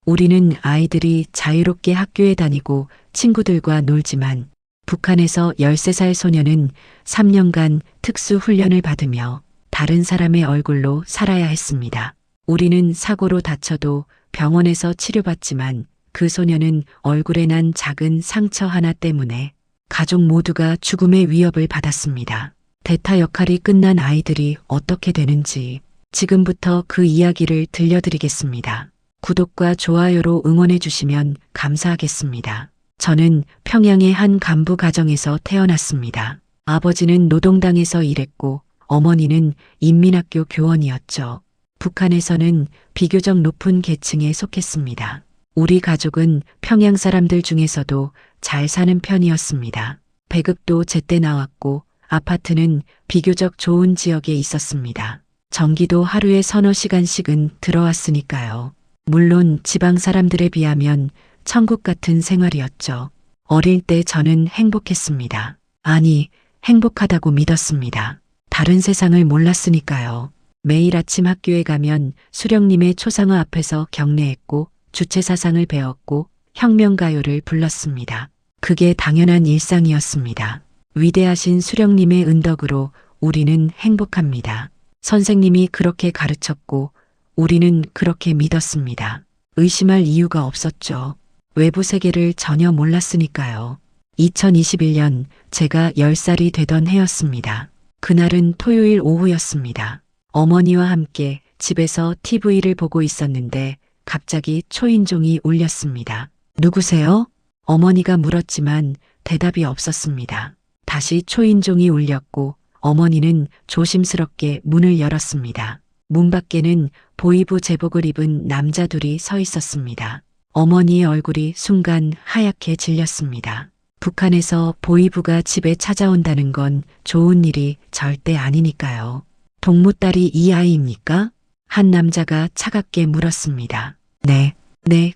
우리는 아이들이 자유롭게 학교에 다니고 친구들과 놀지만 북한에서 13살 소녀는 3년간 특수훈련을 받으며 다른 사람의 얼굴로 살아야 했습니다. 우리는 사고로 다쳐도 병원에서 치료받지만 그 소녀는 얼굴에 난 작은 상처 하나 때문에 가족 모두가 죽음의 위협을 받았습니다. 대타 역할이 끝난 아이들이 어떻게 되는지 지금부터 그 이야기를 들려드리겠습니다. 구독과 좋아요로 응원해 주시면 감사하겠습니다. 저는 평양의 한 간부 가정에서 태어났습니다. 아버지는 노동당에서 일했고 어머니는 인민학교 교원이었죠. 북한에서는 비교적 높은 계층에 속했습니다. 우리 가족은 평양 사람들 중에서도 잘 사는 편이었습니다. 배급도 제때 나왔고 아파트는 비교적 좋은 지역에 있었습니다. 전기도 하루에 서너 시간씩은 들어왔으니까요. 물론 지방 사람들에 비하면 천국 같은 생활이었죠. 어릴 때 저는 행복했습니다. 아니, 행복하다고 믿었습니다. 다른 세상을 몰랐으니까요. 매일 아침 학교에 가면 수령님의 초상화 앞에서 경례했고 주체사상을 배웠고 혁명가요를 불렀습니다. 그게 당연한 일상이었습니다. 위대하신 수령님의 은덕으로 우리는 행복합니다. 선생님이 그렇게 가르쳤고 우리는 그렇게 믿었습니다. 의심할 이유가 없었죠. 외부 세계를 전혀 몰랐으니까요. 2021년 제가 10살이 되던 해였습니다. 그날은 토요일 오후였습니다. 어머니와 함께 집에서 TV를 보고 있었는데 갑자기 초인종이 울렸습니다. 누구세요? 어머니가 물었지만 대답이 없었습니다. 다시 초인종이 울렸고 어머니는 조심스럽게 문을 열었습니다. 문 밖에는 보이부 제복을 입은 남자 둘이 서 있었습니다. 어머니의 얼굴이 순간 하얗게 질렸습니다. 북한에서 보이부가 집에 찾아온다는 건 좋은 일이 절대 아니니까요. 동무딸이 이 아이입니까? 한 남자가 차갑게 물었습니다. 네,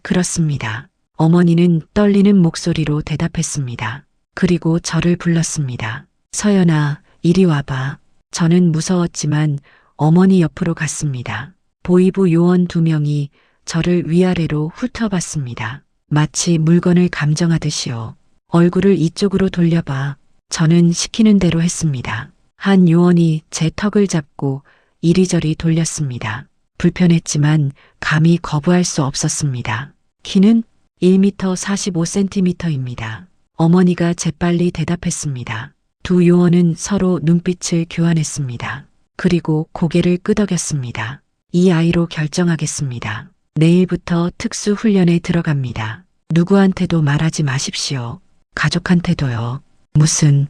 그렇습니다. 어머니는 떨리는 목소리로 대답했습니다. 그리고 저를 불렀습니다. 서연아, 이리 와봐. 저는 무서웠지만 어머니 옆으로 갔습니다. 보이부 요원 2명이 저를 위아래로 훑어봤습니다. 마치 물건을 감정하듯이요. 얼굴을 이쪽으로 돌려봐. 저는 시키는 대로 했습니다. 한 요원이 제 턱을 잡고 이리저리 돌렸습니다. 불편했지만 감히 거부할 수 없었습니다. 키는 1m 45cm입니다. 어머니가 재빨리 대답했습니다. 두 요원은 서로 눈빛을 교환했습니다. 그리고 고개를 끄덕였습니다. 이 아이로 결정하겠습니다. 내일부터 특수훈련에 들어갑니다. 누구한테도 말하지 마십시오. 가족한테도요. 무슨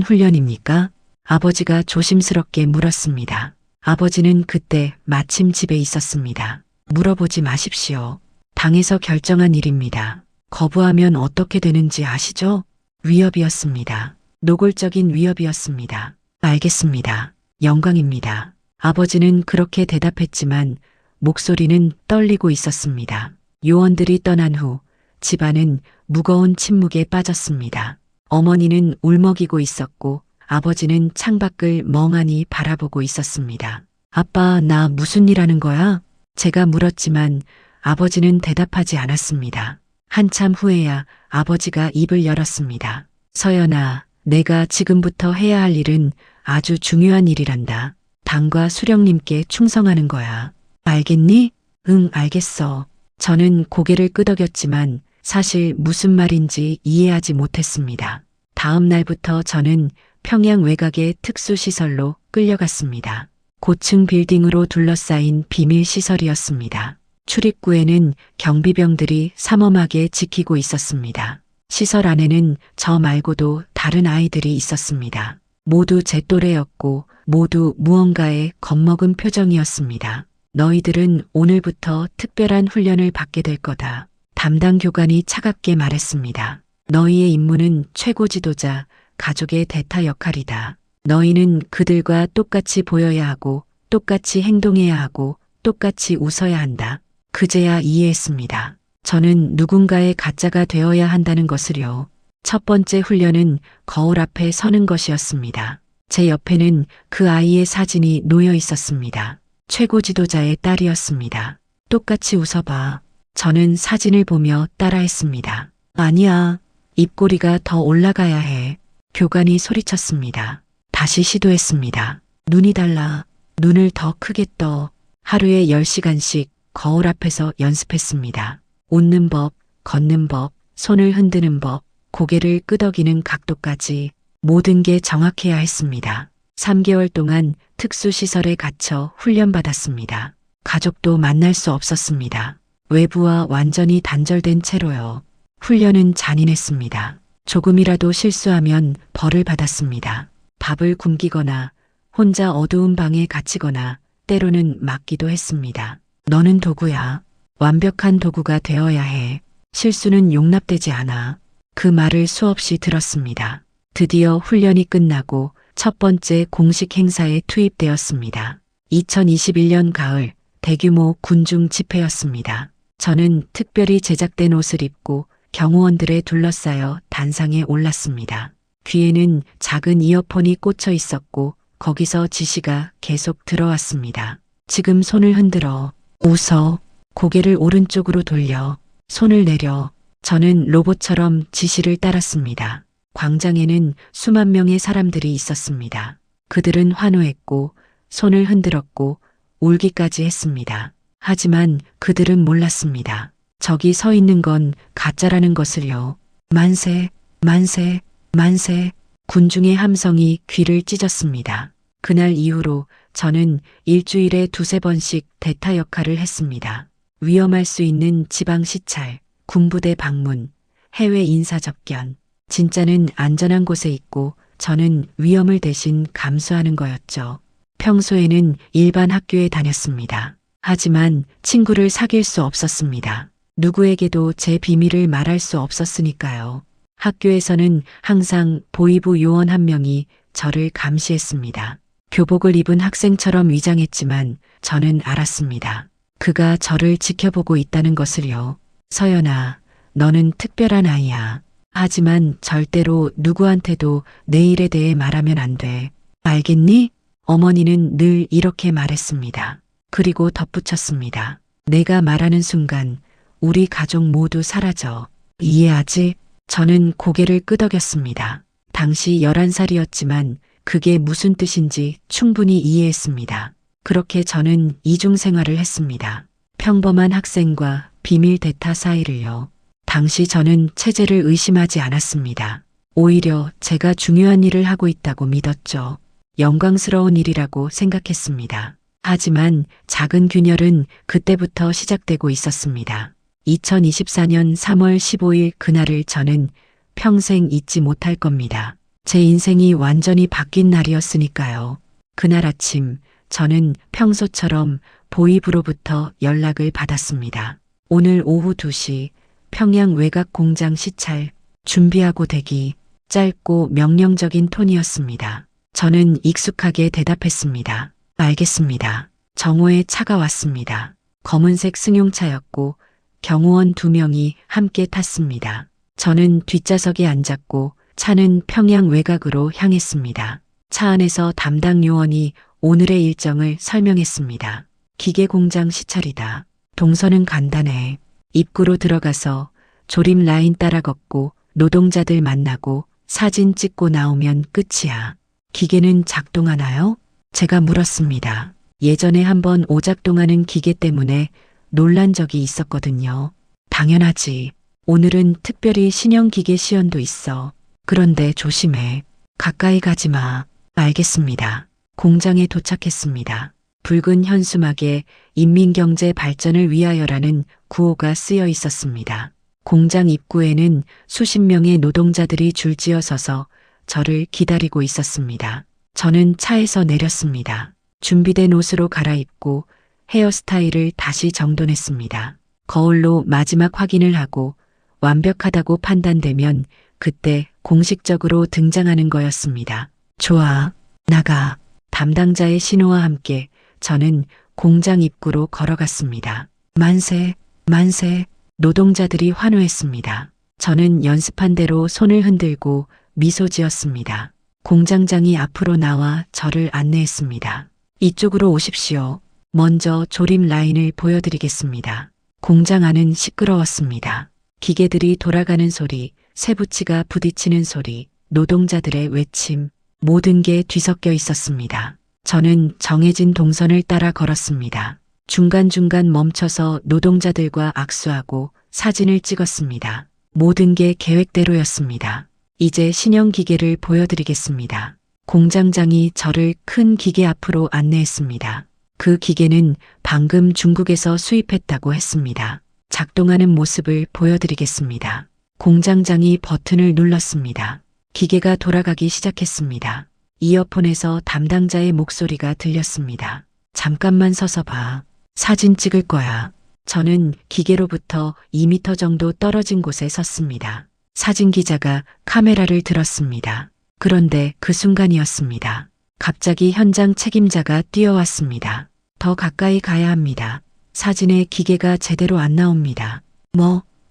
훈련입니까? 아버지가 조심스럽게 물었습니다. 아버지는 그때 마침 집에 있었습니다. 물어보지 마십시오. 당에서 결정한 일입니다. 거부하면 어떻게 되는지 아시죠? 위협이었습니다. 노골적인 위협이었습니다. 알겠습니다. 영광입니다. 아버지는 그렇게 대답했지만 목소리는 떨리고 있었습니다. 요원들이 떠난 후 집안은 무거운 침묵에 빠졌습니다. 어머니는 울먹이고 있었고 아버지는 창밖을 멍하니 바라보고 있었습니다. 아빠, 나 무슨 일 하는 거야? 제가 물었지만 아버지는 대답하지 않았습니다. 한참 후에야 아버지가 입을 열었습니다. 서연아, 내가 지금부터 해야 할 일은 아주 중요한 일이란다. 당과 수령님께 충성하는 거야. 알겠니? 응, 알겠어. 저는 고개를 끄덕였지만 사실 무슨 말인지 이해하지 못했습니다. 다음 날부터 저는 평양 외곽의 특수시설로 끌려갔습니다. 고층 빌딩으로 둘러싸인 비밀시설이었습니다. 출입구에는 경비병들이 삼엄하게 지키고 있었습니다. 시설 안에는 저 말고도 다른 아이들이 있었습니다. 모두 제 또래였고 모두 무언가에 겁먹은 표정이었습니다. 너희들은 오늘부터 특별한 훈련을 받게 될 거다. 담당 교관이 차갑게 말했습니다. 너희의 임무는 최고 지도자, 가족의 대타 역할이다. 너희는 그들과 똑같이 보여야 하고 똑같이 행동해야 하고 똑같이 웃어야 한다. 그제야 이해했습니다. 저는 누군가의 가짜가 되어야 한다는 것을요. 첫 번째 훈련은 거울 앞에 서는 것이었습니다. 제 옆에는 그 아이의 사진이 놓여 있었습니다. 최고 지도자의 딸이었습니다. 똑같이 웃어봐. 저는 사진을 보며 따라했습니다. 아니야. 입꼬리가 더 올라가야 해. 교관이 소리쳤습니다. 다시 시도했습니다. 눈이 달라. 눈을 더 크게 떠. 하루에 10시간씩 거울 앞에서 연습했습니다. 웃는 법, 걷는 법, 손을 흔드는 법, 고개를 끄덕이는 각도까지 모든 게 정확해야 했습니다. 3개월 동안 특수시설에 갇혀 훈련받았습니다. 가족도 만날 수 없었습니다. 외부와 완전히 단절된 채로요. 훈련은 잔인했습니다. 조금이라도 실수하면 벌을 받았습니다. 밥을 굶기거나 혼자 어두운 방에 갇히거나 때로는 맞기도 했습니다. 너는 도구야. 완벽한 도구가 되어야 해. 실수는 용납되지 않아. 그 말을 수없이 들었습니다. 드디어 훈련이 끝나고 첫 번째 공식 행사에 투입되었습니다. 2021년 가을 대규모 군중 집회였습니다. 저는 특별히 제작된 옷을 입고 경호원들에 둘러싸여 단상에 올랐습니다. 귀에는 작은 이어폰이 꽂혀 있었고 거기서 지시가 계속 들어왔습니다. 지금 손을 흔들어. 웃어. 고개를 오른쪽으로 돌려. 손을 내려. 저는 로봇처럼 지시를 따랐습니다. 광장에는 수만 명의 사람들이 있었습니다. 그들은 환호했고 손을 흔들었고 울기까지 했습니다. 하지만 그들은 몰랐습니다. 저기 서 있는 건 가짜라는 것을요. 만세, 만세, 만세. 군중의 함성이 귀를 찢었습니다. 그날 이후로 저는 일주일에 2~3번씩 대타 역할을 했습니다. 위험할 수 있는 지방 시찰, 군부대 방문, 해외 인사 접견. 진짜는 안전한 곳에 있고 저는 위험을 대신 감수하는 거였죠. 평소에는 일반 학교에 다녔습니다. 하지만 친구를 사귈 수 없었습니다. 누구에게도 제 비밀을 말할 수 없었으니까요. 학교에서는 항상 보위부 요원 한 명이 저를 감시했습니다. 교복을 입은 학생처럼 위장했지만 저는 알았습니다. 그가 저를 지켜보고 있다는 것을요. 서연아, 너는 특별한 아이야. 하지만 절대로 누구한테도 내 일에 대해 말하면 안 돼. 알겠니? 어머니는 늘 이렇게 말했습니다. 그리고 덧붙였습니다. 내가 말하는 순간 우리 가족 모두 사라져. 이해하지? 저는 고개를 끄덕였습니다. 당시 11살이었지만 그게 무슨 뜻인지 충분히 이해했습니다. 그렇게 저는 이중 생활을 했습니다. 평범한 학생과 비밀 대타 사이를요. 당시 저는 체제를 의심하지 않았습니다. 오히려 제가 중요한 일을 하고 있다고 믿었죠. 영광스러운 일이라고 생각했습니다. 하지만 작은 균열은 그때부터 시작되고 있었습니다. 2024년 3월 15일 그날을 저는 평생 잊지 못할 겁니다. 제 인생이 완전히 바뀐 날이었으니까요. 그날 아침 저는 평소처럼 보위부로부터 연락을 받았습니다. 오늘 오후 2시 평양 외곽 공장 시찰 준비하고 대기. 짧고 명령적인 톤이었습니다. 저는 익숙하게 대답했습니다. 알겠습니다. 정오에 차가 왔습니다. 검은색 승용차였고 경호원 2명이 함께 탔습니다. 저는 뒷좌석에 앉았고 차는 평양 외곽으로 향했습니다. 차 안에서 담당 요원이 오늘의 일정을 설명했습니다. 기계 공장 시찰이다. 동선은 간단해. 입구로 들어가서 조립 라인 따라 걷고 노동자들 만나고 사진 찍고 나오면 끝이야. 기계는 작동하나요? 제가 물었습니다. 예전에 한번 오작동하는 기계 때문에 놀란 적이 있었거든요. 당연하지. 오늘은 특별히 신형 기계 시연도 있어. 그런데 조심해. 가까이 가지 마. 알겠습니다. 공장에 도착했습니다. 붉은 현수막에 인민경제 발전을 위하여라는 구호가 쓰여 있었습니다. 공장 입구에는 수십 명의 노동자들이 줄지어 서서 저를 기다리고 있었습니다. 저는 차에서 내렸습니다. 준비된 옷으로 갈아입고 헤어스타일을 다시 정돈했습니다. 거울로 마지막 확인을 하고 완벽하다고 판단되면 그때 공식적으로 등장하는 거였습니다. 좋아, 나가. 담당자의 신호와 함께 저는 공장 입구로 걸어갔습니다. 만세, 만세. 노동자들이 환호했습니다. 저는 연습한 대로 손을 흔들고 미소 지었습니다. 공장장이 앞으로 나와 저를 안내했습니다. 이쪽으로 오십시오. 먼저 조립 라인을 보여드리겠습니다. 공장 안은 시끄러웠습니다. 기계들이 돌아가는 소리, 쇠붙이가 부딪히는 소리, 노동자들의 외침, 모든 게 뒤섞여 있었습니다. 저는 정해진 동선을 따라 걸었습니다. 중간중간 멈춰서 노동자들과 악수하고 사진을 찍었습니다. 모든 게 계획대로였습니다. 이제 신형 기계를 보여드리겠습니다. 공장장이 저를 큰 기계 앞으로 안내했습니다. 그 기계는 방금 중국에서 수입했다고 했습니다. 작동하는 모습을 보여드리겠습니다. 공장장이 버튼을 눌렀습니다. 기계가 돌아가기 시작했습니다. 이어폰에서 담당자의 목소리가 들렸습니다. 잠깐만 서서 봐. 사진 찍을 거야. 저는 기계로부터 2m 정도 떨어진 곳에 섰습니다. 사진 기자가 카메라를 들었습니다. 그런데 그 순간이었습니다. 갑자기 현장 책임자가 뛰어왔습니다. 더 가까이 가야 합니다. 사진에 기계가 제대로 안 나옵니다.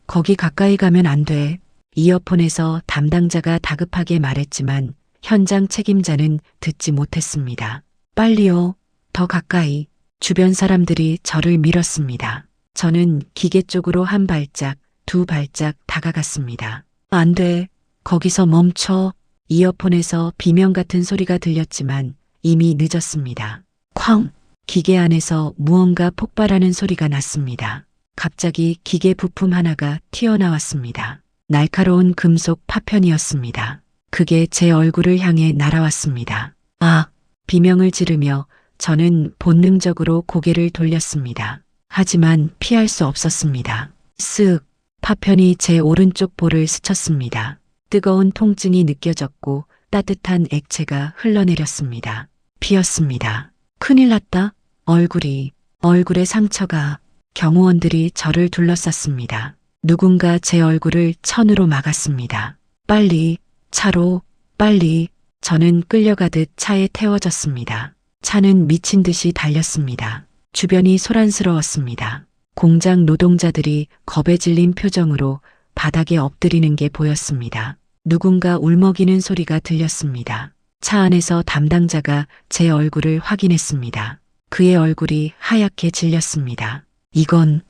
거기 가까이 가면 안 돼. 이어폰에서 담당자가 다급하게 말했지만 현장 책임자는 듣지 못했습니다. 빨리요. 더 가까이. 주변 사람들이 저를 밀었습니다. 저는 기계 쪽으로 한 발짝, 두 발짝 다가갔습니다. 안 돼. 거기서 멈춰. 이어폰에서 비명 같은 소리가 들렸지만 이미 늦었습니다. 쾅! 기계 안에서 무언가 폭발하는 소리가 났습니다. 갑자기 기계 부품 하나가 튀어나왔습니다. 날카로운 금속 파편이었습니다. 그게 제 얼굴을 향해 날아왔습니다. 아! 비명을 지르며 저는 본능적으로 고개를 돌렸습니다. 하지만 피할 수 없었습니다. 쓱! 파편이 제 오른쪽 볼을 스쳤습니다. 뜨거운 통증이 느껴졌고 따뜻한 액체가 흘러내렸습니다. 피었습니다. 큰일 났다. 얼굴에 상처가. 경호원들이 저를 둘러쌌습니다. 누군가 제 얼굴을 천으로 막았습니다. 빨리, 차로, 빨리. 저는 끌려가듯 차에 태워졌습니다. 차는 미친 듯이 달렸습니다. 주변이 소란스러웠습니다. 공장 노동자들이 겁에 질린 표정으로 바닥에 엎드리는 게 보였습니다. 누군가 울먹이는 소리가 들렸습니다. 차 안에서 담당자가 제 얼굴을 확인했습니다. 그의 얼굴이 하얗게 질렸습니다. 이건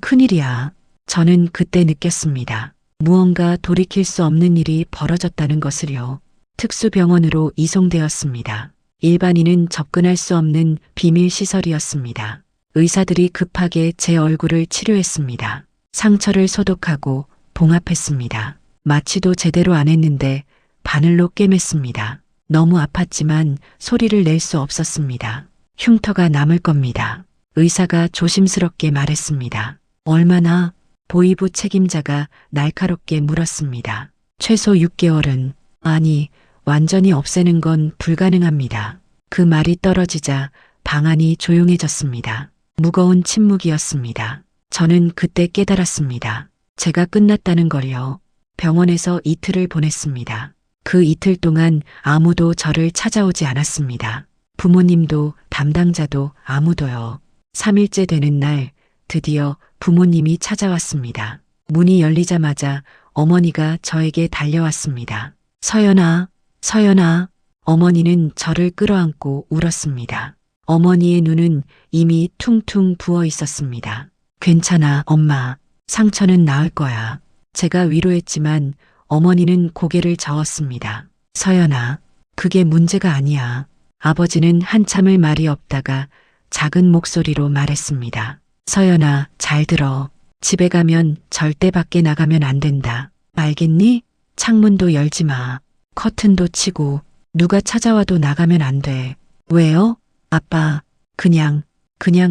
큰일이야. 저는 그때 느꼈습니다. 무언가 돌이킬 수 없는 일이 벌어졌다는 것을요. 특수병원으로 이송되었습니다. 일반인은 접근할 수 없는 비밀 시설이었습니다. 의사들이 급하게 제 얼굴을 치료했습니다. 상처를 소독하고 봉합했습니다. 마취도 제대로 안 했는데 바늘로 꿰맸습니다. 너무 아팠지만 소리를 낼 수 없었습니다. 흉터가 남을 겁니다. 의사가 조심스럽게 말했습니다. 얼마나? 보이부 책임자가 날카롭게 물었습니다. 최소 6개월은, 아니, 완전히 없애는 건 불가능합니다. 그 말이 떨어지자 방 안이 조용해졌습니다. 무거운 침묵이었습니다. 저는 그때 깨달았습니다. 제가 끝났다는 걸요. 병원에서 이틀을 보냈습니다. 그 이틀 동안 아무도 저를 찾아오지 않았습니다. 부모님도 담당자도 아무도요. 3일째 되는 날 드디어 부모님이 찾아왔습니다. 문이 열리자마자 어머니가 저에게 달려왔습니다. 서연아, 서연아. 어머니는 저를 끌어안고 울었습니다. 어머니의 눈은 이미 퉁퉁 부어 있었습니다. 괜찮아, 엄마. 상처는 나을 거야. 제가 위로했지만 어머니는 고개를 저었습니다. 서연아, 그게 문제가 아니야. 아버지는 한참을 말이 없다가 작은 목소리로 말했습니다. 서연아, 잘 들어. 집에 가면 절대 밖에 나가면 안 된다. 알겠니? 창문도 열지 마. 커튼도 치고 누가 찾아와도 나가면 안 돼. 왜요? 아빠, 그냥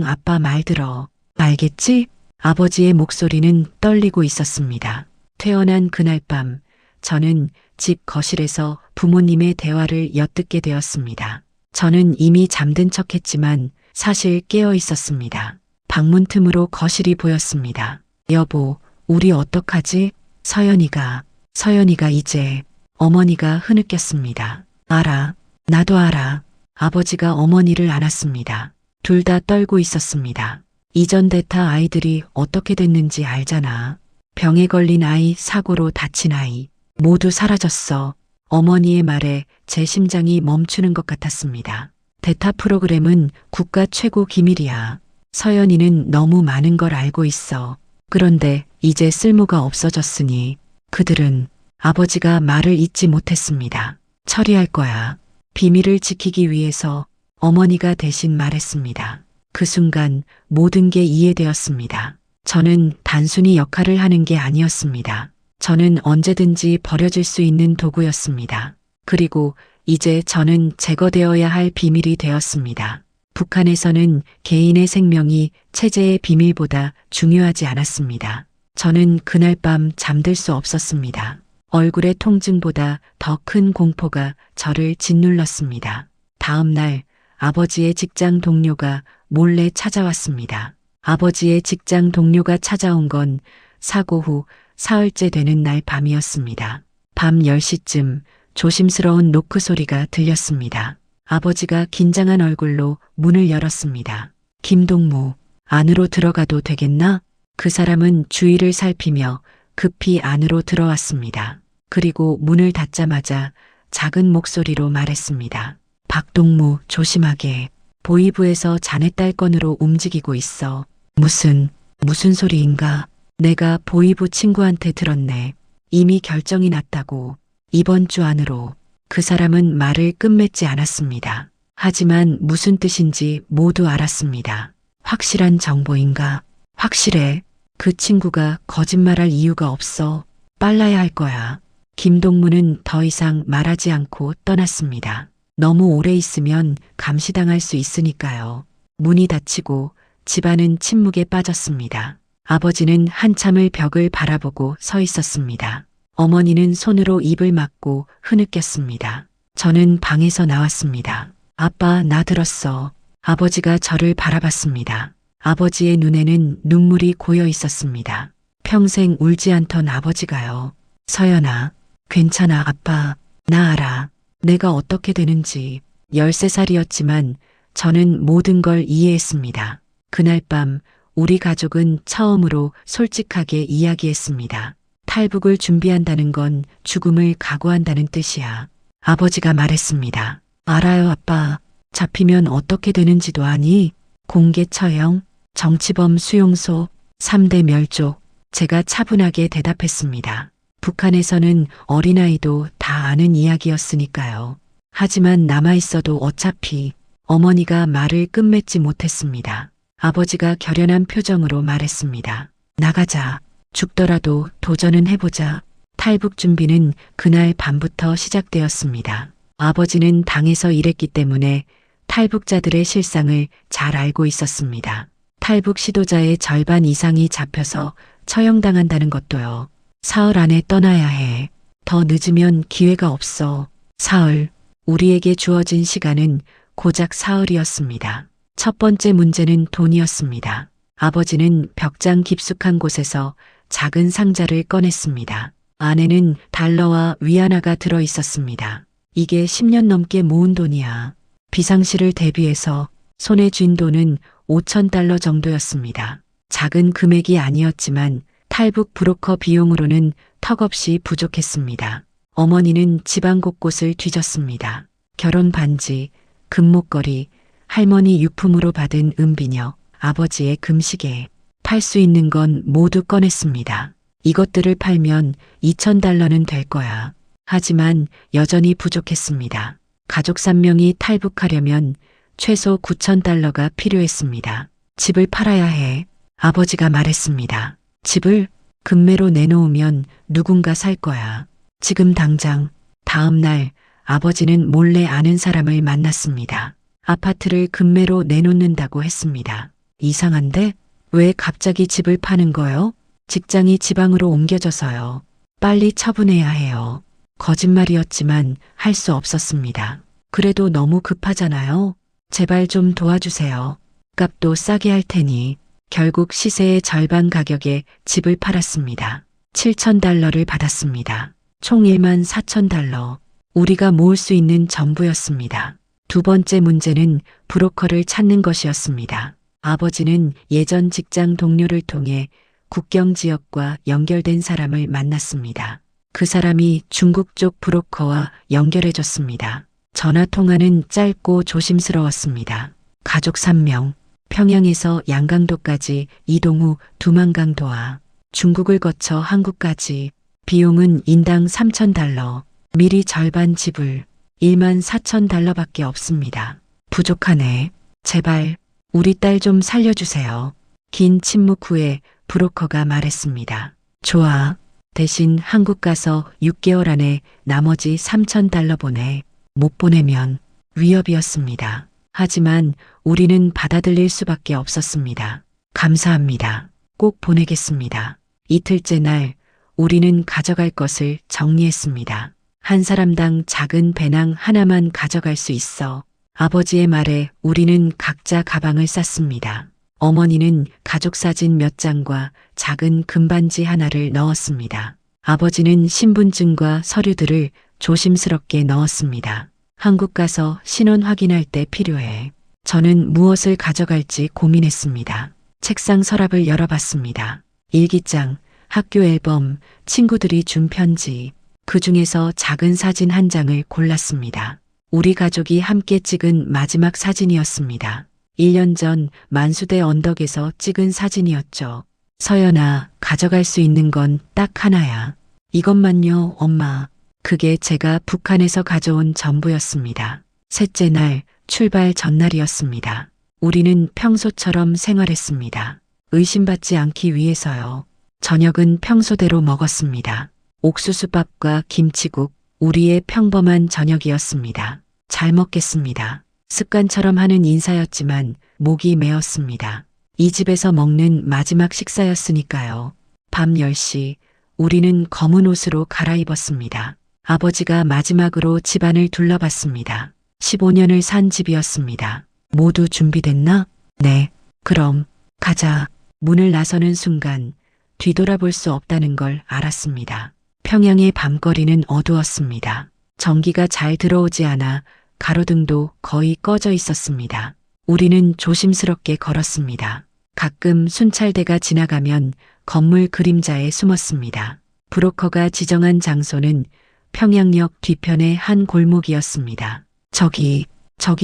아빠 말 들어. 알겠지? 아버지의 목소리는 떨리고 있었습니다. 퇴원한 그날 밤, 저는 집 거실에서 부모님의 대화를 엿듣게 되었습니다. 저는 이미 잠든 척했지만 사실 깨어 있었습니다. 방문 틈으로 거실이 보였습니다. 여보, 우리 어떡하지? 서연이가 이제. 어머니가 흐느꼈습니다. 알아. 나도 알아. 아버지가 어머니를 안았습니다. 둘 다 떨고 있었습니다. 이전 대타 아이들이 어떻게 됐는지 알잖아. 병에 걸린 아이, 사고로 다친 아이. 모두 사라졌어. 어머니의 말에 제 심장이 멈추는 것 같았습니다. 대타 프로그램은 국가 최고 기밀이야. 서연이는 너무 많은 걸 알고 있어. 그런데 이제 쓸모가 없어졌으니 그들은 아버지가 말을 잊지 못했습니다. 처리할 거야. 비밀을 지키기 위해서 어머니가 대신 말했습니다. 그 순간 모든 게 이해되었습니다. 저는 단순히 역할을 하는 게 아니었습니다. 저는 언제든지 버려질 수 있는 도구였습니다. 그리고 이제 저는 제거되어야 할 비밀이 되었습니다. 북한에서는 개인의 생명이 체제의 비밀보다 중요하지 않았습니다. 저는 그날 밤 잠들 수 없었습니다. 얼굴의 통증보다 더 큰 공포가 저를 짓눌렀습니다. 다음 날 아버지의 직장 동료가 몰래 찾아왔습니다. 아버지의 직장 동료가 찾아온 건 사고 후 사흘째 되는 날 밤이었습니다. 밤 10시쯤 조심스러운 노크 소리가 들렸습니다. 아버지가 긴장한 얼굴로 문을 열었습니다. 김동무, 안으로 들어가도 되겠나? 그 사람은 주위를 살피며 급히 안으로 들어왔습니다. 그리고 문을 닫자마자 작은 목소리로 말했습니다. 박동무, 조심하게. 보이부에서 자네 딸 건으로 움직이고 있어. 무슨 소리인가? 내가 보이부 친구한테 들었네. 이미 결정이 났다고. 이번 주 안으로. 그 사람은 말을 끝맺지 않았습니다. 하지만 무슨 뜻인지 모두 알았습니다. 확실한 정보인가? 확실해. 그 친구가 거짓말할 이유가 없어. 빨라야 할 거야. 김동무는 더 이상 말하지 않고 떠났습니다. 너무 오래 있으면 감시당할 수 있으니까요. 문이 닫히고 집안은 침묵에 빠졌습니다. 아버지는 한참을 벽을 바라보고 서 있었습니다. 어머니는 손으로 입을 막고 흐느꼈습니다. 저는 방에서 나왔습니다. 아빠, 나 들었어. 아버지가 저를 바라봤습니다. 아버지의 눈에는 눈물이 고여 있었습니다. 평생 울지 않던 아버지가요. 서연아, 괜찮아 아빠. 나 알아. 내가 어떻게 되는지. 13살이었지만 저는 모든 걸 이해했습니다. 그날 밤 우리 가족은 처음으로 솔직하게 이야기했습니다. 탈북을 준비한다는 건 죽음을 각오한다는 뜻이야. 아버지가 말했습니다. 알아요 아빠. 잡히면 어떻게 되는지도 아니? 공개 처형, 정치범 수용소, 3대 멸족. 제가 차분하게 대답했습니다. 북한에서는 어린아이도 다 아는 이야기였으니까요. 하지만 남아있어도 어차피. 어머니가 말을 끝맺지 못했습니다. 아버지가 결연한 표정으로 말했습니다. 나가자. 죽더라도 도전은 해보자. 탈북 준비는 그날 밤부터 시작되었습니다. 아버지는 당에서 일했기 때문에 탈북자들의 실상을 잘 알고 있었습니다. 탈북 시도자의 절반 이상이 잡혀서 처형당한다는 것도요. 사흘 안에 떠나야 해. 더 늦으면 기회가 없어. 사흘. 우리에게 주어진 시간은 고작 사흘이었습니다. 첫 번째 문제는 돈이었습니다. 아버지는 벽장 깊숙한 곳에서 작은 상자를 꺼냈습니다. 안에는 달러와 위안화가 들어 있었습니다. 이게 10년 넘게 모은 돈이야. 비상시를 대비해서 손에 쥔 돈은 5,000달러 정도였습니다. 작은 금액이 아니었지만 탈북 브로커 비용으로는 턱없이 부족했습니다. 어머니는 집안 곳곳을 뒤졌습니다. 결혼 반지, 금목걸이, 할머니 유품으로 받은 은비녀, 아버지의 금시계, 팔 수 있는 건 모두 꺼냈습니다. 이것들을 팔면 2,000달러는 될 거야. 하지만 여전히 부족했습니다. 가족 3명이 탈북하려면 최소 9,000달러가 필요했습니다. 집을 팔아야 해. 아버지가 말했습니다. 집을 금매로 내놓으면 누군가 살 거야. 지금 당장. 다음 날 아버지는 몰래 아는 사람을 만났습니다. 아파트를 금매로 내놓는다고 했습니다. 이상한데? 왜 갑자기 집을 파는 거요? 직장이 지방으로 옮겨져서요. 빨리 처분해야 해요. 거짓말이었지만 할 수 없었습니다. 그래도 너무 급하잖아요. 제발 좀 도와주세요. 값도 싸게 할 테니. 결국 시세의 절반 가격에 집을 팔았습니다. 7,000달러를 받았습니다. 총 14,000달러. 우리가 모을 수 있는 전부였습니다. 두 번째 문제는 브로커를 찾는 것이었습니다. 아버지는 예전 직장 동료를 통해 국경 지역과 연결된 사람을 만났습니다. 그 사람이 중국 쪽 브로커와 연결해줬습니다. 전화 통화는 짧고 조심스러웠습니다. 가족 3명. 평양에서 양강도까지 이동 후 두만강도와 중국을 거쳐 한국까지 비용은 인당 3,000달러, 미리 절반 지불 14,000달러밖에 없습니다. 부족하네. 제발 우리 딸 좀 살려주세요. 긴 침묵 후에 브로커가 말했습니다. 좋아. 대신 한국 가서 6개월 안에 나머지 3,000달러 보내. 못 보내면 위협이었습니다. 하지만 우리는 받아들일 수밖에 없었습니다. 감사합니다. 꼭 보내겠습니다. 이틀째 날 우리는 가져갈 것을 정리했습니다. 한 사람당 작은 배낭 하나만 가져갈 수 있어. 아버지의 말에 우리는 각자 가방을 쌌습니다. 어머니는 가족사진 몇 장과 작은 금반지 하나를 넣었습니다. 아버지는 신분증과 서류들을 조심스럽게 넣었습니다. 한국 가서 신원 확인할 때 필요해. 저는 무엇을 가져갈지 고민했습니다. 책상 서랍을 열어봤습니다. 일기장, 학교 앨범, 친구들이 준 편지, 그 중에서 작은 사진 한 장을 골랐습니다. 우리 가족이 함께 찍은 마지막 사진이었습니다. 1년 전 만수대 언덕에서 찍은 사진이었죠. 서연아, 가져갈 수 있는 건 딱 하나야. 이것만요, 엄마. 그게 제가 북한에서 가져온 전부였습니다. 셋째 날, 출발 전날이었습니다. 우리는 평소처럼 생활했습니다. 의심받지 않기 위해서요. 저녁은 평소대로 먹었습니다. 옥수수밥과 김치국, 우리의 평범한 저녁이었습니다. 잘 먹겠습니다. 습관처럼 하는 인사였지만 목이 메었습니다. 이 집에서 먹는 마지막 식사였으니까요. 밤 10시, 우리는 검은 옷으로 갈아입었습니다. 아버지가 마지막으로 집안을 둘러봤습니다. 15년을 산 집이었습니다. 모두 준비됐나? 네. 그럼 가자. 문을 나서는 순간 뒤돌아볼 수 없다는 걸 알았습니다. 평양의 밤거리는 어두웠습니다. 전기가 잘 들어오지 않아 가로등도 거의 꺼져 있었습니다. 우리는 조심스럽게 걸었습니다. 가끔 순찰대가 지나가면 건물 그림자에 숨었습니다. 브로커가 지정한 장소는 평양역 뒤편의 한 골목이었습니다. 저기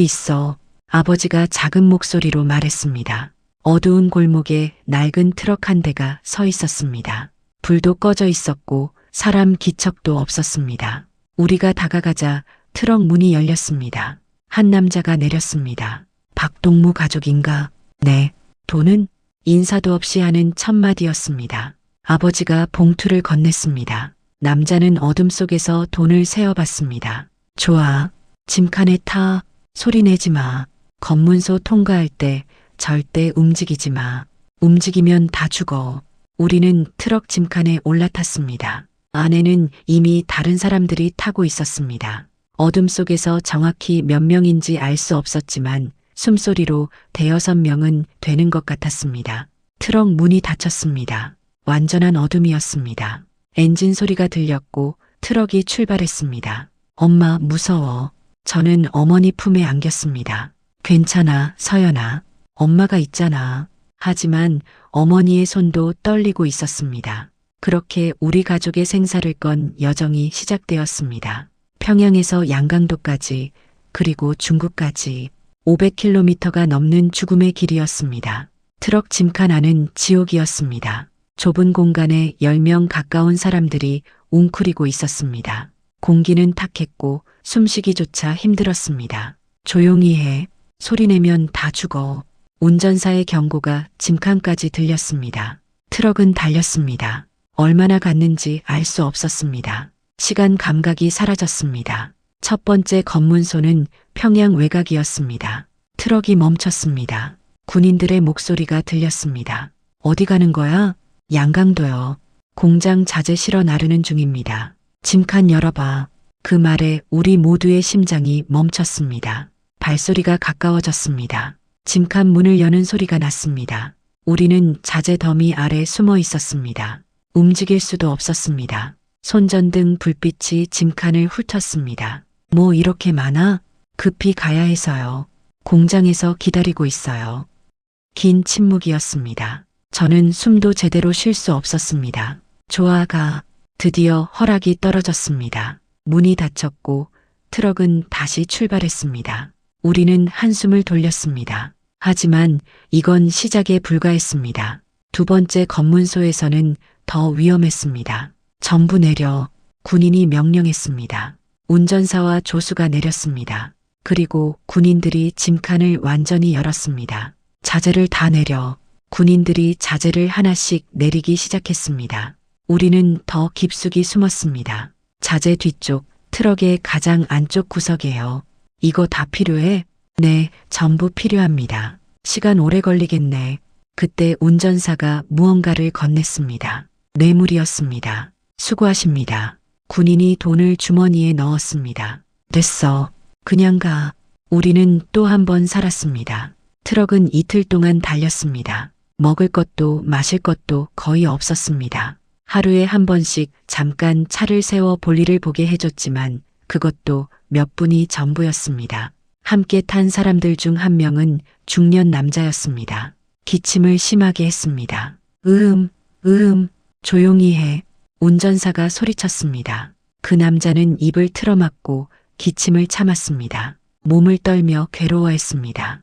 있어. 아버지가 작은 목소리로 말했습니다. 어두운 골목에 낡은 트럭 한 대가 서 있었습니다. 불도 꺼져 있었고 사람 기척도 없었습니다. 우리가 다가가자 트럭 문이 열렸습니다. 한 남자가 내렸습니다. 박동무 가족인가? 네. 돈은? 인사도 없이 하는 첫마디였습니다. 아버지가 봉투를 건넸습니다. 남자는 어둠 속에서 돈을 세어봤습니다. 좋아. 짐칸에 타. 소리 내지 마. 검문소 통과할 때 절대 움직이지 마. 움직이면 다 죽어. 우리는 트럭 짐칸에 올라탔습니다. 안에는 이미 다른 사람들이 타고 있었습니다. 어둠 속에서 정확히 몇 명인지 알 수 없었지만 숨소리로 대여섯 명은 되는 것 같았습니다. 트럭 문이 닫혔습니다. 완전한 어둠이었습니다. 엔진 소리가 들렸고 트럭이 출발했습니다. 엄마, 무서워. 저는 어머니 품에 안겼습니다. 괜찮아, 서연아. 엄마가 있잖아. 하지만 어머니의 손도 떨리고 있었습니다. 그렇게 우리 가족의 생사를 건 여정이 시작되었습니다. 평양에서 양강도까지, 그리고 중국까지 500km가 넘는 죽음의 길이었습니다. 트럭 짐칸 안은 지옥이었습니다. 좁은 공간에 10명 가까운 사람들이 웅크리고 있었습니다. 공기는 탁했고 숨쉬기조차 힘들었습니다. 조용히 해. 소리내면 다 죽어. 운전사의 경고가 짐칸까지 들렸습니다. 트럭은 달렸습니다. 얼마나 갔는지 알 수 없었습니다. 시간 감각이 사라졌습니다. 첫 번째 검문소는 평양 외곽이었습니다. 트럭이 멈췄습니다. 군인들의 목소리가 들렸습니다. 어디 가는 거야? 양강도요. 공장 자재 실어 나르는 중입니다. 짐칸 열어봐. 그 말에 우리 모두의 심장이 멈췄습니다. 발소리가 가까워졌습니다. 짐칸 문을 여는 소리가 났습니다. 우리는 자재 더미 아래 숨어 있었습니다. 움직일 수도 없었습니다. 손전등 불빛이 짐칸을 훑었습니다. 뭐 이렇게 많아? 급히 가야 해서요. 공장에서 기다리고 있어요. 긴 침묵이었습니다. 저는 숨도 제대로 쉴 수 없었습니다. 좋아가. 드디어 허락이 떨어졌습니다. 문이 닫혔고 트럭은 다시 출발했습니다. 우리는 한숨을 돌렸습니다. 하지만 이건 시작에 불과했습니다. 두 번째 검문소에서는 더 위험했습니다. 전부 내려 군인이 명령했습니다. 운전사와 조수가 내렸습니다. 그리고 군인들이 짐칸을 완전히 열었습니다. 자재를 다 내려 군인들이 자재를 하나씩 내리기 시작했습니다. 우리는 더 깊숙이 숨었습니다. 자재 뒤쪽 트럭의 가장 안쪽 구석에요. 이거 다 필요해? 네, 전부 필요합니다. 시간 오래 걸리겠네. 그때 운전사가 무언가를 건넸습니다. 뇌물이었습니다. 수고하십니다. 군인이 돈을 주머니에 넣었습니다. 됐어. 그냥 가. 우리는 또 한 번 살았습니다. 트럭은 이틀 동안 달렸습니다. 먹을 것도 마실 것도 거의 없었습니다. 하루에 한 번씩 잠깐 차를 세워 볼일을 보게 해줬지만 그것도 몇 분이 전부였습니다. 함께 탄 사람들 중 한 명은 중년 남자였습니다. 기침을 심하게 했습니다. 조용히 해. 운전사가 소리쳤습니다. 그 남자는 입을 틀어막고 기침을 참았습니다. 몸을 떨며 괴로워했습니다.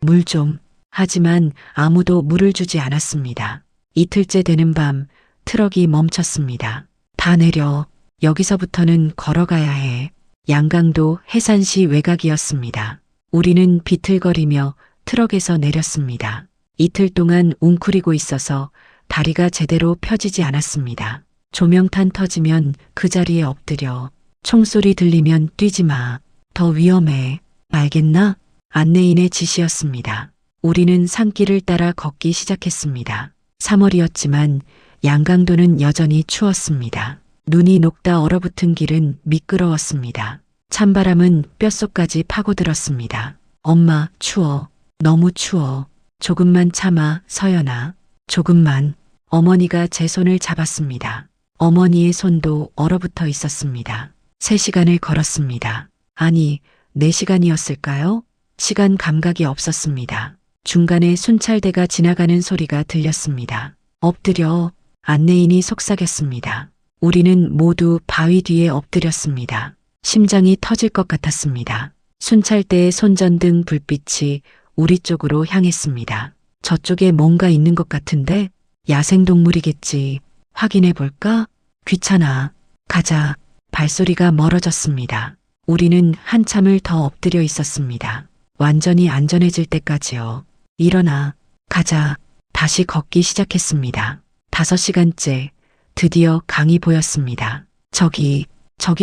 물 좀. 하지만 아무도 물을 주지 않았습니다. 이틀째 되는 밤 트럭이 멈췄습니다. 다 내려. 여기서부터는 걸어가야 해. 양강도 해산시 외곽이었습니다. 우리는 비틀거리며 트럭에서 내렸습니다. 이틀 동안 웅크리고 있어서 다리가 제대로 펴지지 않았습니다. 조명탄 터지면 그 자리에 엎드려. 총소리 들리면 뛰지 마. 더 위험해. 알겠나? 안내인의 지시였습니다. 우리는 산길을 따라 걷기 시작했습니다. 3월이었지만 양강도는 여전히 추웠습니다. 눈이 녹다 얼어붙은 길은 미끄러웠습니다. 찬바람은 뼛속까지 파고들었습니다. 엄마, 추워. 너무 추워. 조금만 참아, 서연아. 조금만. 어머니가 제 손을 잡았습니다. 어머니의 손도 얼어붙어 있었습니다. 3시간을 걸었습니다. 아니, 4시간이었을까요? 시간 감각이 없었습니다. 중간에 순찰대가 지나가는 소리가 들렸습니다. 엎드려. 안내인이 속삭였습니다. 우리는 모두 바위 뒤에 엎드렸습니다. 심장이 터질 것 같았습니다. 순찰대의 손전등 불빛이 우리 쪽으로 향했습니다. 저쪽에 뭔가 있는 것 같은데 야생동물이겠지. 확인해 볼까? 귀찮아. 가자. 발소리가 멀어졌습니다. 우리는 한참을 더 엎드려 있었습니다. 완전히 안전해질 때까지요. 일어나. 가자. 다시 걷기 시작했습니다. 5시간째 드디어 강이 보였습니다. 저기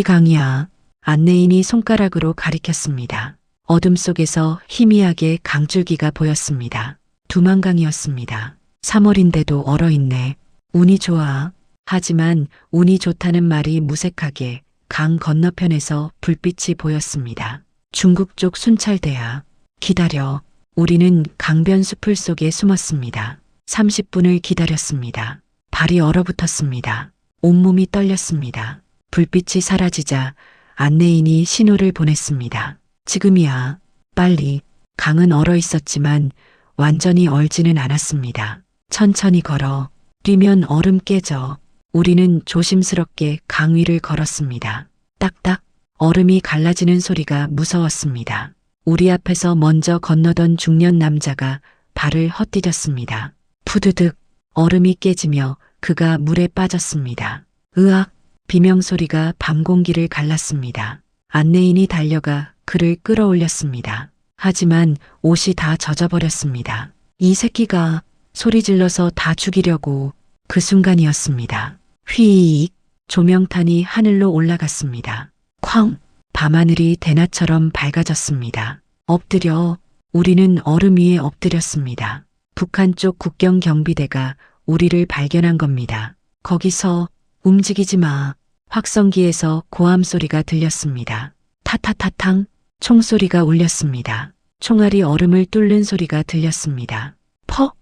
강이야. 안내인이 손가락으로 가리켰습니다. 어둠 속에서 희미하게 강줄기가 보였습니다. 두만강이었습니다. 3월인데도 얼어있네. 운이 좋아. 하지만 운이 좋다는 말이 무색하게 강 건너편에서 불빛이 보였습니다. 중국 쪽 순찰대야. 기다려. 우리는 강변 수풀 속에 숨었습니다. 30분을 기다렸습니다. 발이 얼어붙었습니다. 온몸이 떨렸습니다. 불빛이 사라지자 안내인이 신호를 보냈습니다. 지금이야. 빨리. 강은 얼어 있었지만 완전히 얼지는 않았습니다. 천천히 걸어. 뛰면 얼음 깨져. 우리는 조심스럽게 강 위를 걸었습니다. 딱딱. 얼음이 갈라지는 소리가 무서웠습니다. 우리 앞에서 먼저 건너던 중년 남자가 발을 헛디뎠습니다. 푸드득. 얼음이 깨지며 그가 물에 빠졌습니다. 으악. 비명소리가 밤 공기를 갈랐습니다. 안내인이 달려가 그를 끌어올렸습니다. 하지만 옷이 다 젖어버렸습니다. 이 새끼가 소리 질러서 다 죽이려고. 그 순간이었습니다. 휘익. 조명탄이 하늘로 올라갔습니다. 쾅. 밤하늘이 대낮처럼 밝아졌습니다. 엎드려. 우리는 얼음 위에 엎드렸습니다. 북한 쪽 국경 경비대가 우리를 발견한 겁니다. 거기서 움직이지 마. 확성기에서 고함 소리가 들렸습니다. 타타타탕. 총소리가 울렸습니다. 총알이 얼음을 뚫는 소리가 들렸습니다. 퍼.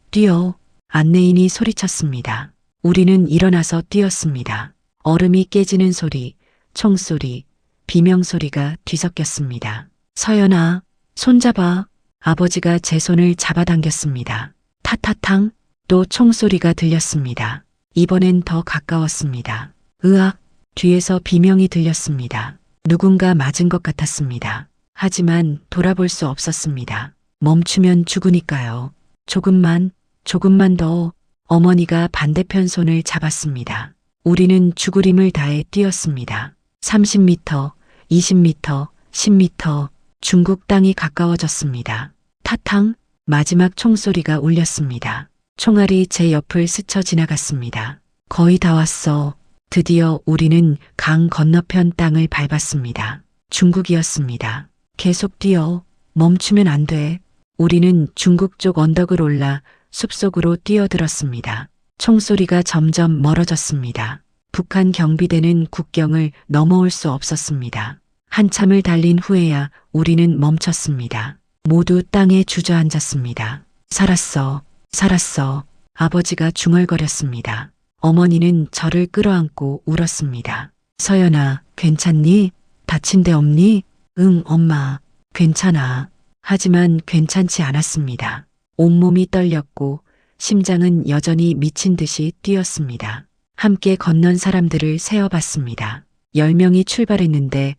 뛰어. 안내인이 소리쳤습니다. 우리는 일어나서 뛰었습니다. 얼음이 깨지는 소리, 총소리, 비명소리가 뒤섞였습니다. 서연아, 손잡아. 아버지가 제 손을 잡아당겼습니다. 타타탕. 또 총소리가 들렸습니다. 이번엔 더 가까웠습니다. 으악. 뒤에서 비명이 들렸습니다. 누군가 맞은 것 같았습니다. 하지만 돌아볼 수 없었습니다. 멈추면 죽으니까요. 조금만 더. 어머니가 반대편 손을 잡았습니다. 우리는 죽으림을 다해 뛰었습니다. 30m, 20m, 10m. 중국 땅이 가까워졌습니다. 타탕, 마지막 총소리가 울렸습니다. 총알이 제 옆을 스쳐 지나갔습니다. 거의 다 왔어. 드디어 우리는 강 건너편 땅을 밟았습니다. 중국이었습니다. 계속 뛰어. 멈추면 안 돼. 우리는 중국 쪽 언덕을 올라 숲속으로 뛰어들었습니다. 총소리가 점점 멀어졌습니다. 북한 경비대는 국경을 넘어올 수 없었습니다. 한참을 달린 후에야 우리는 멈췄습니다. 모두 땅에 주저앉았습니다. 살았어. 살았어. 아버지가 중얼거렸습니다. 어머니는 저를 끌어안고 울었습니다. 서연아, 괜찮니? 다친 데 없니? 응, 엄마. 괜찮아. 하지만 괜찮지 않았습니다. 온몸이 떨렸고 심장은 여전히 미친 듯이 뛰었습니다. 함께 건넌 사람들을 세어봤습니다. 10명이 출발했는데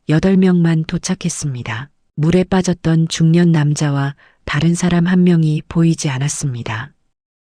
8명만 도착했습니다. 물에 빠졌던 중년 남자와 다른 사람 1명이 보이지 않았습니다.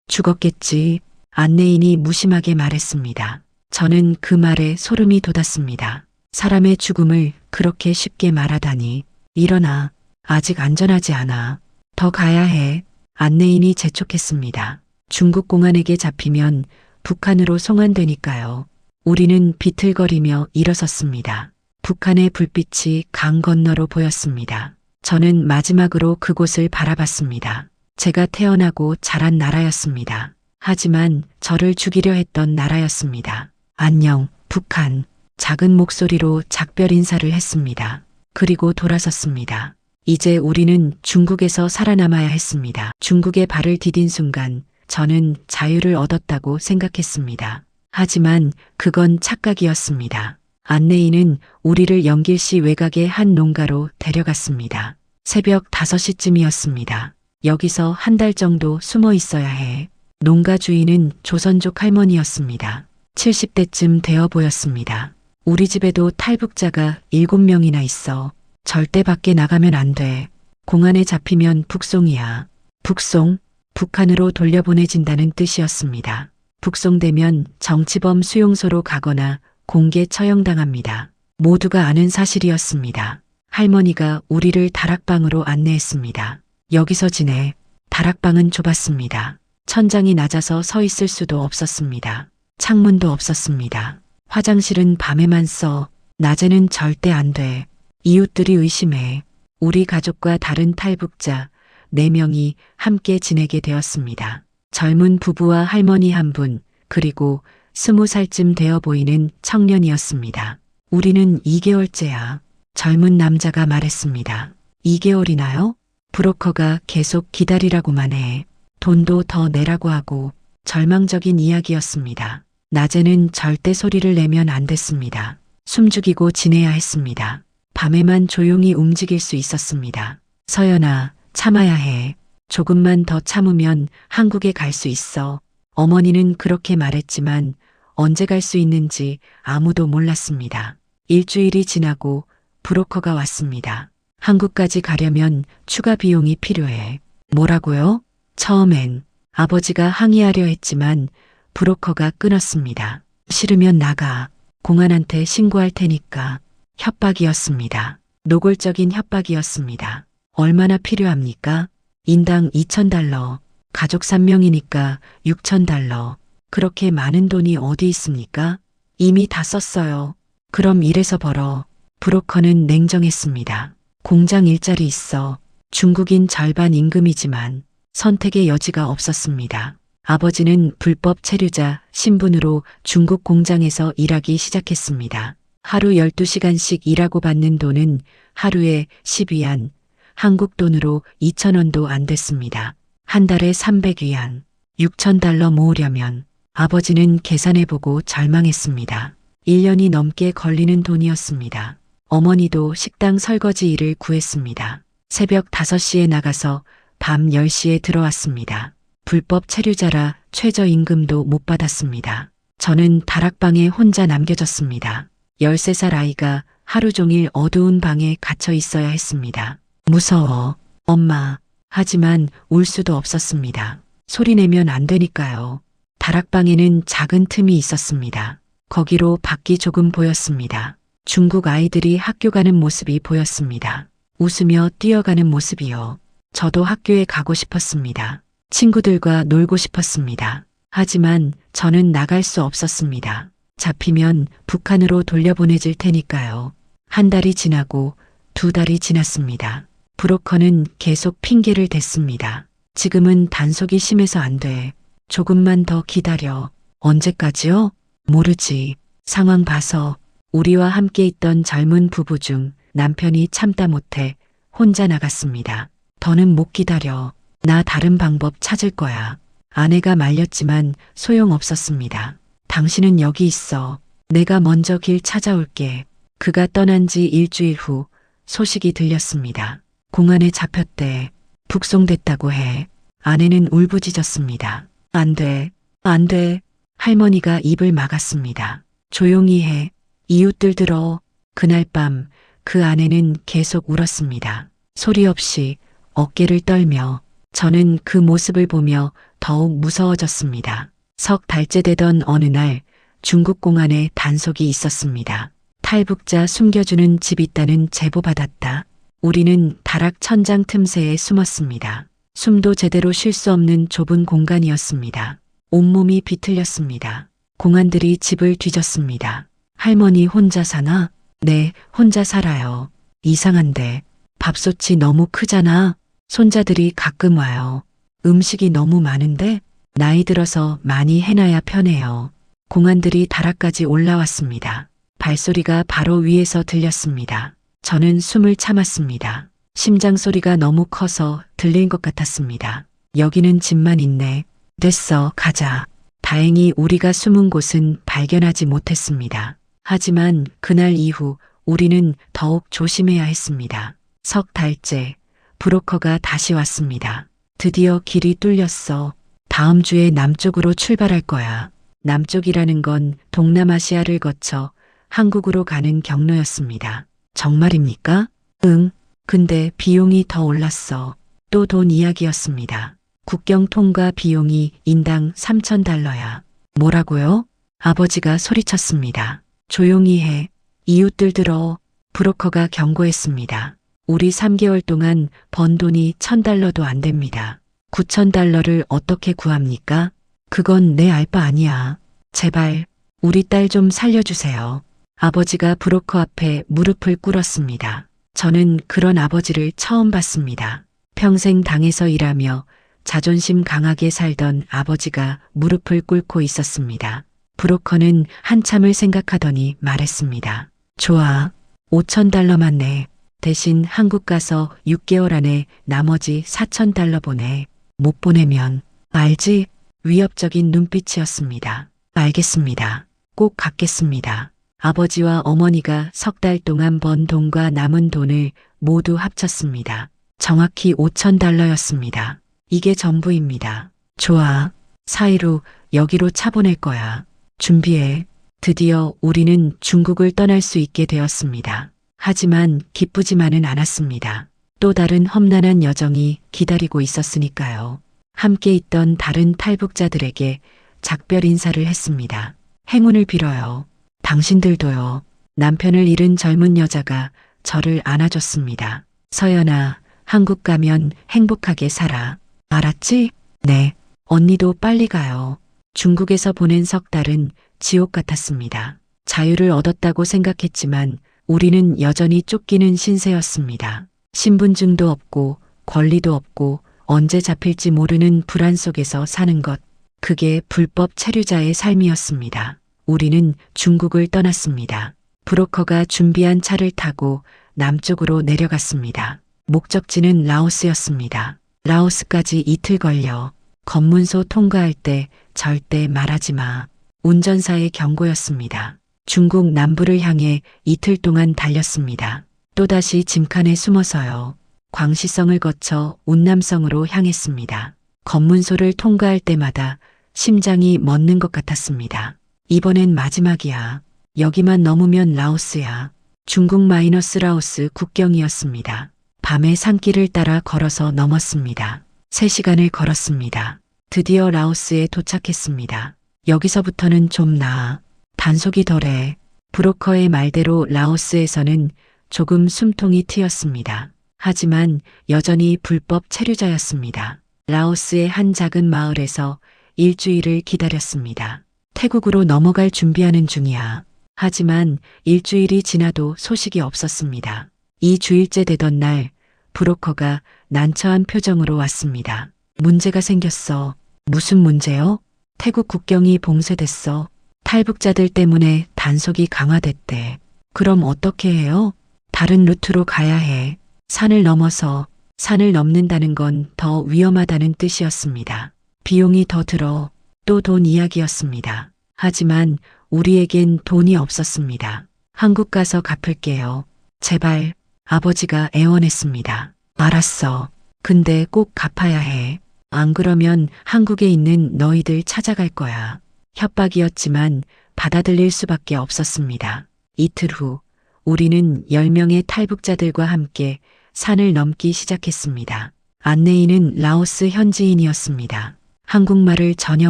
죽었겠지. 안내인이 무심하게 말했습니다. 저는 그 말에 소름이 돋았습니다. 사람의 죽음을 그렇게 쉽게 말하다니. 일어나. 아직 안전하지 않아. 더 가야 해. 안내인이 재촉했습니다. 중국 공안에게 잡히면 북한으로 송환되니까요. 우리는 비틀거리며 일어섰습니다. 북한의 불빛이 강 건너로 보였습니다. 저는 마지막으로 그곳을 바라봤습니다. 제가 태어나고 자란 나라였습니다. 하지만 저를 죽이려 했던 나라였습니다. 안녕, 북한. 작은 목소리로 작별 인사를 했습니다. 그리고 돌아섰습니다. 이제 우리는 중국에서 살아남아야 했습니다. 중국에 발을 디딘 순간 저는 자유를 얻었다고 생각했습니다. 하지만 그건 착각이었습니다. 안내인은 우리를 영길시 외곽의 한 농가로 데려갔습니다. 새벽 5시쯤이었습니다. 여기서 한 달 정도 숨어 있어야 해. 농가 주인은 조선족 할머니였습니다. 70대쯤 되어 보였습니다. 우리 집에도 탈북자가 7명이나 있어. 절대 밖에 나가면 안 돼. 공안에 잡히면 북송이야. 북송? 북한으로 돌려보내진다는 뜻이었습니다. 북송되면 정치범 수용소로 가거나 공개 처형당합니다. 모두가 아는 사실이었습니다. 할머니가 우리를 다락방으로 안내했습니다. 여기서 지내. 다락방은 좁았습니다. 천장이 낮아서 서 있을 수도 없었습니다. 창문도 없었습니다. 화장실은 밤에만 써. 낮에는 절대 안 돼. 이웃들이 의심해. 우리 가족과 다른 탈북자 4명이 함께 지내게 되었습니다. 젊은 부부와 할머니 1분, 그리고 20살쯤 되어 보이는 청년이었습니다. 우리는 2개월째야. 젊은 남자가 말했습니다. 2개월이나요? 브로커가 계속 기다리라고만 해. 돈도 더 내라고 하고. 절망적인 이야기였습니다. 낮에는 절대 소리를 내면 안 됐습니다. 숨죽이고 지내야 했습니다. 밤에만 조용히 움직일 수 있었습니다. 서연아, 참아야 해. 조금만 더 참으면 한국에 갈 수 있어. 어머니는 그렇게 말했지만 언제 갈 수 있는지 아무도 몰랐습니다. 일주일이 지나고 브로커가 왔습니다. 한국까지 가려면 추가 비용이 필요해. 뭐라고요? 처음엔 아버지가 항의하려 했지만 브로커가 끊었습니다. 싫으면 나가. 공안한테 신고할 테니까. 협박이었습니다. 노골적인 협박이었습니다. 얼마나 필요합니까? 인당 $2,000. 가족 3명이니까 $6,000. 그렇게 많은 돈이 어디 있습니까? 이미 다 썼어요. 그럼 일해서 벌어. 브로커는 냉정했습니다. 공장 일자리 있어. 중국인 절반 임금이지만 선택의 여지가 없었습니다. 아버지는 불법 체류자 신분으로 중국 공장에서 일하기 시작했습니다. 하루 12시간씩 일하고 받는 돈은 하루에 10위안, 한국 돈으로 2,000원도 안 됐습니다. 한 달에 300위안, $6,000 모으려면 아버지는 계산해보고 절망했습니다. 1년이 넘게 걸리는 돈이었습니다. 어머니도 식당 설거지 일을 구했습니다. 새벽 5시에 나가서 밤 10시에 들어왔습니다. 불법 체류자라 최저임금도 못 받았습니다. 저는 다락방에 혼자 남겨졌습니다. 13살 아이가 하루 종일 어두운 방에 갇혀 있어야 했습니다. 무서워, 엄마. 하지만 울 수도 없었습니다. 소리내면 안 되니까요. 다락방에는 작은 틈이 있었습니다. 거기로 밖이 조금 보였습니다. 중국 아이들이 학교 가는 모습이 보였습니다. 웃으며 뛰어가는 모습이요. 저도 학교에 가고 싶었습니다. 친구들과 놀고 싶었습니다. 하지만 저는 나갈 수 없었습니다. 잡히면 북한으로 돌려보내질 테니까요. 한 달이 지나고 2달이 지났습니다. 브로커는 계속 핑계를 댔습니다. 지금은 단속이 심해서 안 돼. 조금만 더 기다려. 언제까지요? 모르지. 상황 봐서. 우리와 함께 있던 젊은 부부 중 남편이 참다 못해 혼자 나갔습니다. 더는 못 기다려. 나 다른 방법 찾을 거야. 아내가 말렸지만 소용없었습니다. 당신은 여기 있어. 내가 먼저 길 찾아올게. 그가 떠난 지 일주일 후 소식이 들렸습니다. 공안에 잡혔대. 북송됐다고 해. 아내는 울부짖었습니다. 안 돼. 안 돼. 할머니가 입을 막았습니다. 조용히 해. 이웃들 들어. 그날 밤 그 아내는 계속 울었습니다. 소리 없이 어깨를 떨며. 저는 그 모습을 보며 더욱 무서워졌습니다. 석 달째 되던 어느 날 중국 공안에 단속이 있었습니다. 탈북자 숨겨주는 집 있다는 제보 받았다. 우리는 다락 천장 틈새에 숨었습니다. 숨도 제대로 쉴 수 없는 좁은 공간이었습니다. 온몸이 비틀렸습니다. 공안들이 집을 뒤졌습니다. 할머니 혼자 사나? 네, 혼자 살아요. 이상한데 밥솥이 너무 크잖아. 손자들이 가끔 와요. 음식이 너무 많은데 나이 들어서 많이 해놔야 편해요. 공안들이 다락까지 올라왔습니다. 발소리가 바로 위에서 들렸습니다. 저는 숨을 참았습니다. 심장 소리가 너무 커서 들린 것 같았습니다. 여기는 집만 있네. 됐어, 가자. 다행히 우리가 숨은 곳은 발견하지 못했습니다. 하지만 그날 이후 우리는 더욱 조심해야 했습니다. 석 달째 브로커가 다시 왔습니다. 드디어 길이 뚫렸어. 다음 주에 남쪽으로 출발할 거야. 남쪽이라는 건 동남아시아를 거쳐 한국으로 가는 경로였습니다. 정말입니까? 응. 근데 비용이 더 올랐어. 또 돈 이야기였습니다. 국경 통과 비용이 인당 3,000달러야. 뭐라고요? 아버지가 소리쳤습니다. 조용히 해. 이웃들 들어. 브로커가 경고했습니다. 우리 3개월 동안 번 돈이 1,000달러도 안 됩니다. 9,000달러를 어떻게 구합니까? 그건 내 알 바 아니야. 제발 우리 딸 좀 살려주세요. 아버지가 브로커 앞에 무릎을 꿇었습니다. 저는 그런 아버지를 처음 봤습니다. 평생 당에서 일하며 자존심 강하게 살던 아버지가 무릎을 꿇고 있었습니다. 브로커는 한참을 생각하더니 말했습니다. 좋아. 5,000달러만 내. 대신 한국 가서 6개월 안에 나머지 4,000달러 보내. 못 보내면 알지? 위협적인 눈빛이었습니다. 알겠습니다. 꼭 갚겠습니다. 아버지와 어머니가 석 달 동안 번 돈과 남은 돈을 모두 합쳤습니다. 정확히 5,000달러였습니다. 이게 전부입니다. 좋아. 사이로 여기로 차 보낼 거야. 준비해. 드디어 우리는 중국을 떠날 수 있게 되었습니다. 하지만 기쁘지만은 않았습니다. 또 다른 험난한 여정이 기다리고 있었으니까요. 함께 있던 다른 탈북자들에게 작별 인사를 했습니다. 행운을 빌어요. 당신들도요. 남편을 잃은 젊은 여자가 저를 안아줬습니다. 서연아, 한국 가면 행복하게 살아. 알았지? 네. 언니도 빨리 가요. 중국에서 보낸 석 달은 지옥 같았습니다. 자유를 얻었다고 생각했지만 우리는 여전히 쫓기는 신세였습니다. 신분증도 없고 권리도 없고 언제 잡힐지 모르는 불안 속에서 사는 것. 그게 불법 체류자의 삶이었습니다. 우리는 중국을 떠났습니다. 브로커가 준비한 차를 타고 남쪽으로 내려갔습니다. 목적지는 라오스였습니다. 라오스까지 이틀 걸려. 검문소 통과할 때 절대 말하지 마. 운전사의 경고였습니다. 중국 남부를 향해 이틀 동안 달렸습니다. 또다시 짐칸에 숨어서요. 광시성을 거쳐 운남성으로 향했습니다. 검문소를 통과할 때마다 심장이 멎는 것 같았습니다. 이번엔 마지막이야. 여기만 넘으면 라오스야. 중국 마이너스 라오스 국경이었습니다. 밤에 산길을 따라 걸어서 넘었습니다. 3시간을 걸었습니다. 드디어 라오스에 도착했습니다. 여기서부터는 좀 나아. 단속이 덜해. 브로커의 말대로 라오스에서는 조금 숨통이 트였습니다. 하지만 여전히 불법 체류자였습니다. 라오스의 한 작은 마을에서 일주일을 기다렸습니다. 태국으로 넘어갈 준비하는 중이야. 하지만 일주일이 지나도 소식이 없었습니다. 2주일째 되던 날 브로커가 난처한 표정으로 왔습니다. 문제가 생겼어. 무슨 문제요? 태국 국경이 봉쇄됐어. 탈북자들 때문에 단속이 강화됐대. 그럼 어떻게 해요? 다른 루트로 가야 해. 산을 넘어서. 산을 넘는다는 건 더 위험하다는 뜻이었습니다. 비용이 더 들어. 또 돈 이야기였습니다. 하지만 우리에겐 돈이 없었습니다. 한국 가서 갚을게요. 제발. 아버지가 애원했습니다. 알았어. 근데 꼭 갚아야 해. 안 그러면 한국에 있는 너희들 찾아갈 거야. 협박이었지만 받아들일 수밖에 없었습니다. 이틀 후 우리는 10명의 탈북자들과 함께 산을 넘기 시작했습니다. 안내인은 라오스 현지인이었습니다. 한국말을 전혀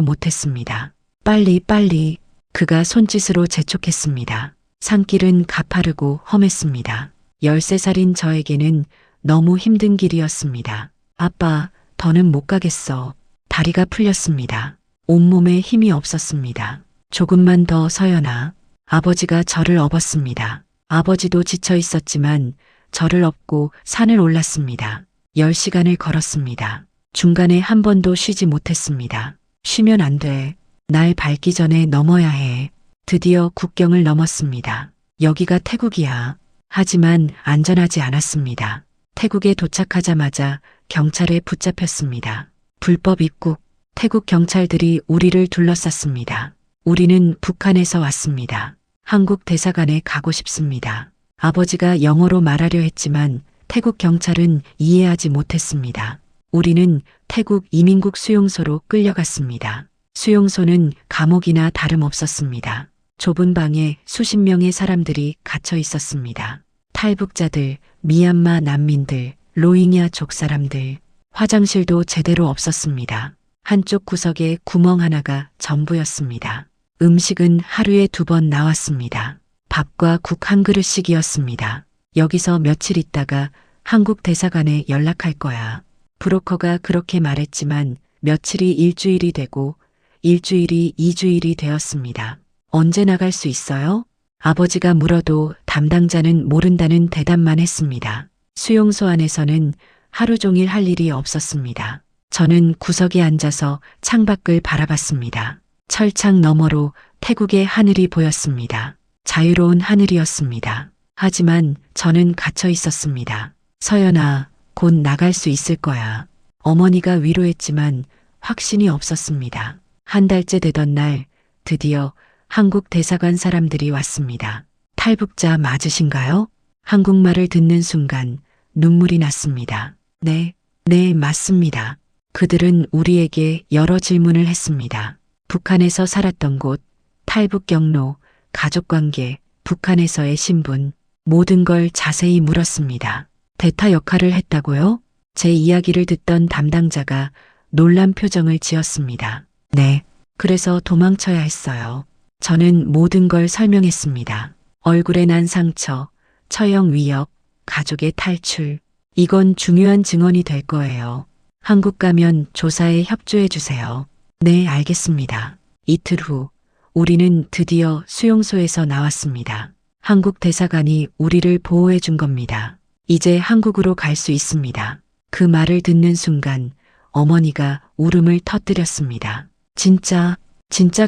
못했습니다. 빨리. 그가 손짓으로 재촉했습니다. 산길은 가파르고 험했습니다. 13살인 저에게는 너무 힘든 길이었습니다. 아빠, 더는 못 가겠어. 다리가 풀렸습니다. 온몸에 힘이 없었습니다. 조금만 더 서연아. 아버지가 저를 업었습니다. 아버지도 지쳐 있었지만 저를 업고 산을 올랐습니다. 10시간을 걸었습니다. 중간에 한 번도 쉬지 못했습니다. 쉬면 안 돼. 날 밟기 전에 넘어야 해. 드디어 국경을 넘었습니다. 여기가 태국이야. 하지만 안전하지 않았습니다. 태국에 도착하자마자 경찰에 붙잡혔습니다. 불법 입국. 태국 경찰들이 우리를 둘러쌌습니다. 우리는 북한에서 왔습니다. 한국 대사관에 가고 싶습니다. 아버지가 영어로 말하려 했지만 태국 경찰은 이해하지 못했습니다. 우리는 태국 이민국 수용소로 끌려갔습니다. 수용소는 감옥이나 다름없었습니다. 좁은 방에 수십 명의 사람들이 갇혀 있었습니다. 탈북자들, 미얀마 난민들, 로힝야 족 사람들, 화장실도 제대로 없었습니다. 한쪽 구석에 구멍 하나가 전부였습니다. 음식은 하루에 2번 나왔습니다. 밥과 국 한 그릇씩이었습니다. 여기서 며칠 있다가 한국 대사관에 연락할 거야. 브로커가 그렇게 말했지만 며칠이 일주일이 되고 일주일이 2주일이 되었습니다. 언제 나갈 수 있어요? 아버지가 물어도 담당자는 모른다는 대답만 했습니다. 수용소 안에서는 하루 종일 할 일이 없었습니다. 저는 구석에 앉아서 창밖을 바라봤습니다. 철창 너머로 태국의 하늘이 보였습니다. 자유로운 하늘이었습니다. 하지만 저는 갇혀 있었습니다. 서연아, 곧 나갈 수 있을 거야. 어머니가 위로했지만 확신이 없었습니다. 한 달째 되던 날 드디어 한국 대사관 사람들이 왔습니다. 탈북자 맞으신가요? 한국말을 듣는 순간 눈물이 났습니다. 네, 맞습니다. 그들은 우리에게 여러 질문을 했습니다. 북한에서 살았던 곳, 탈북 경로, 가족관계, 북한에서의 신분, 모든 걸 자세히 물었습니다. 대타 역할을 했다고요? 제 이야기를 듣던 담당자가 놀란 표정을 지었습니다. 네, 그래서 도망쳐야 했어요. 저는 모든 걸 설명했습니다. 얼굴에 난 상처, 처형 위협, 가족의 탈출. 이건 중요한 증언이 될 거예요. 한국 가면 조사에 협조해 주세요. 네, 알겠습니다. 이틀 후 우리는 드디어 수용소에서 나왔습니다. 한국 대사관이 우리를 보호해 준 겁니다. 이제 한국으로 갈 수 있습니다. 그 말을 듣는 순간 어머니가 울음을 터뜨렸습니다. 진짜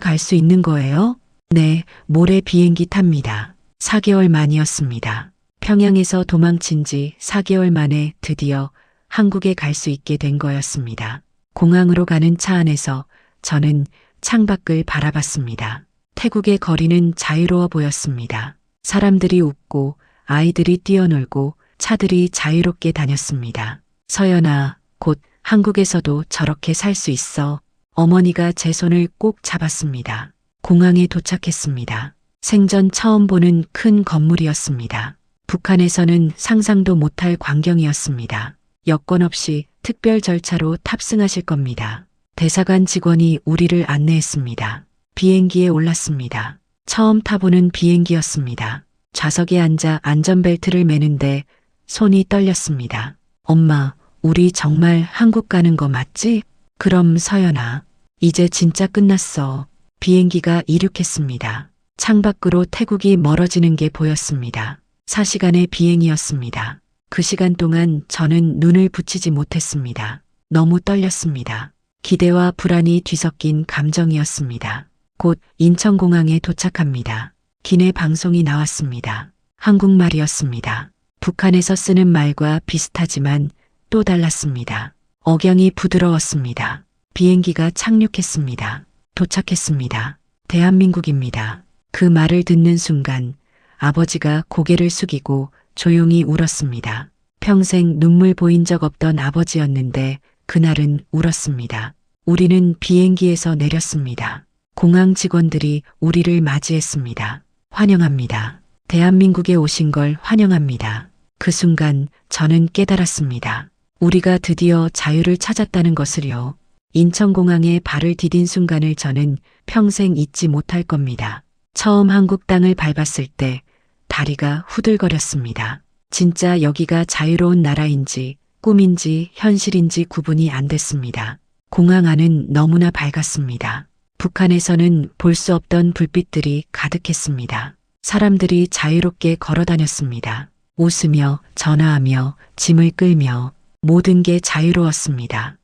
갈 수 있는 거예요? 네, 모레 비행기 탑니다. 4개월 만이었습니다. 평양에서 도망친 지 4개월 만에 드디어 한국에 갈 수 있게 된 거였습니다. 공항으로 가는 차 안에서 저는 창밖을 바라봤습니다. 태국의 거리는 자유로워 보였습니다. 사람들이 웃고 아이들이 뛰어놀고 차들이 자유롭게 다녔습니다. 서연아, 곧 한국에서도 저렇게 살 수 있어. 어머니가 제 손을 꼭 잡았습니다. 공항에 도착했습니다. 생전 처음 보는 큰 건물이었습니다. 북한에서는 상상도 못할 광경이었습니다. 여권 없이 특별 절차로 탑승하실 겁니다. 대사관 직원이 우리를 안내했습니다. 비행기에 올랐습니다. 처음 타보는 비행기였습니다. 좌석에 앉아 안전벨트를 매는데 손이 떨렸습니다. 엄마, 우리 정말 한국 가는 거 맞지? 그럼 서연아, 이제 진짜 끝났어. 비행기가 이륙했습니다. 창밖으로 태국이 멀어지는 게 보였습니다. 4시간의 비행이었습니다. 그 시간 동안 저는 눈을 붙이지 못했습니다. 너무 떨렸습니다. 기대와 불안이 뒤섞인 감정이었습니다. 곧 인천공항에 도착합니다. 기내 방송이 나왔습니다. 한국말이었습니다. 북한에서 쓰는 말과 비슷하지만 또 달랐습니다. 억양이 부드러웠습니다. 비행기가 착륙했습니다. 도착했습니다. 대한민국입니다. 그 말을 듣는 순간 아버지가 고개를 숙이고 조용히 울었습니다. 평생 눈물 보인 적 없던 아버지였는데 그날은 울었습니다. 우리는 비행기에서 내렸습니다. 공항 직원들이 우리를 맞이했습니다. 환영합니다. 대한민국에 오신 걸 환영합니다. 그 순간 저는 깨달았습니다. 우리가 드디어 자유를 찾았다는 것을요. 인천공항에 발을 디딘 순간을 저는 평생 잊지 못할 겁니다. 처음 한국 땅을 밟았을 때 다리가 후들거렸습니다. 진짜 여기가 자유로운 나라인지 꿈인지 현실인지 구분이 안 됐습니다. 공항 안은 너무나 밝았습니다. 북한에서는 볼 수 없던 불빛들이 가득했습니다. 사람들이 자유롭게 걸어 다녔습니다. 웃으며 전화하며 짐을 끌며 모든 게 자유로웠습니다.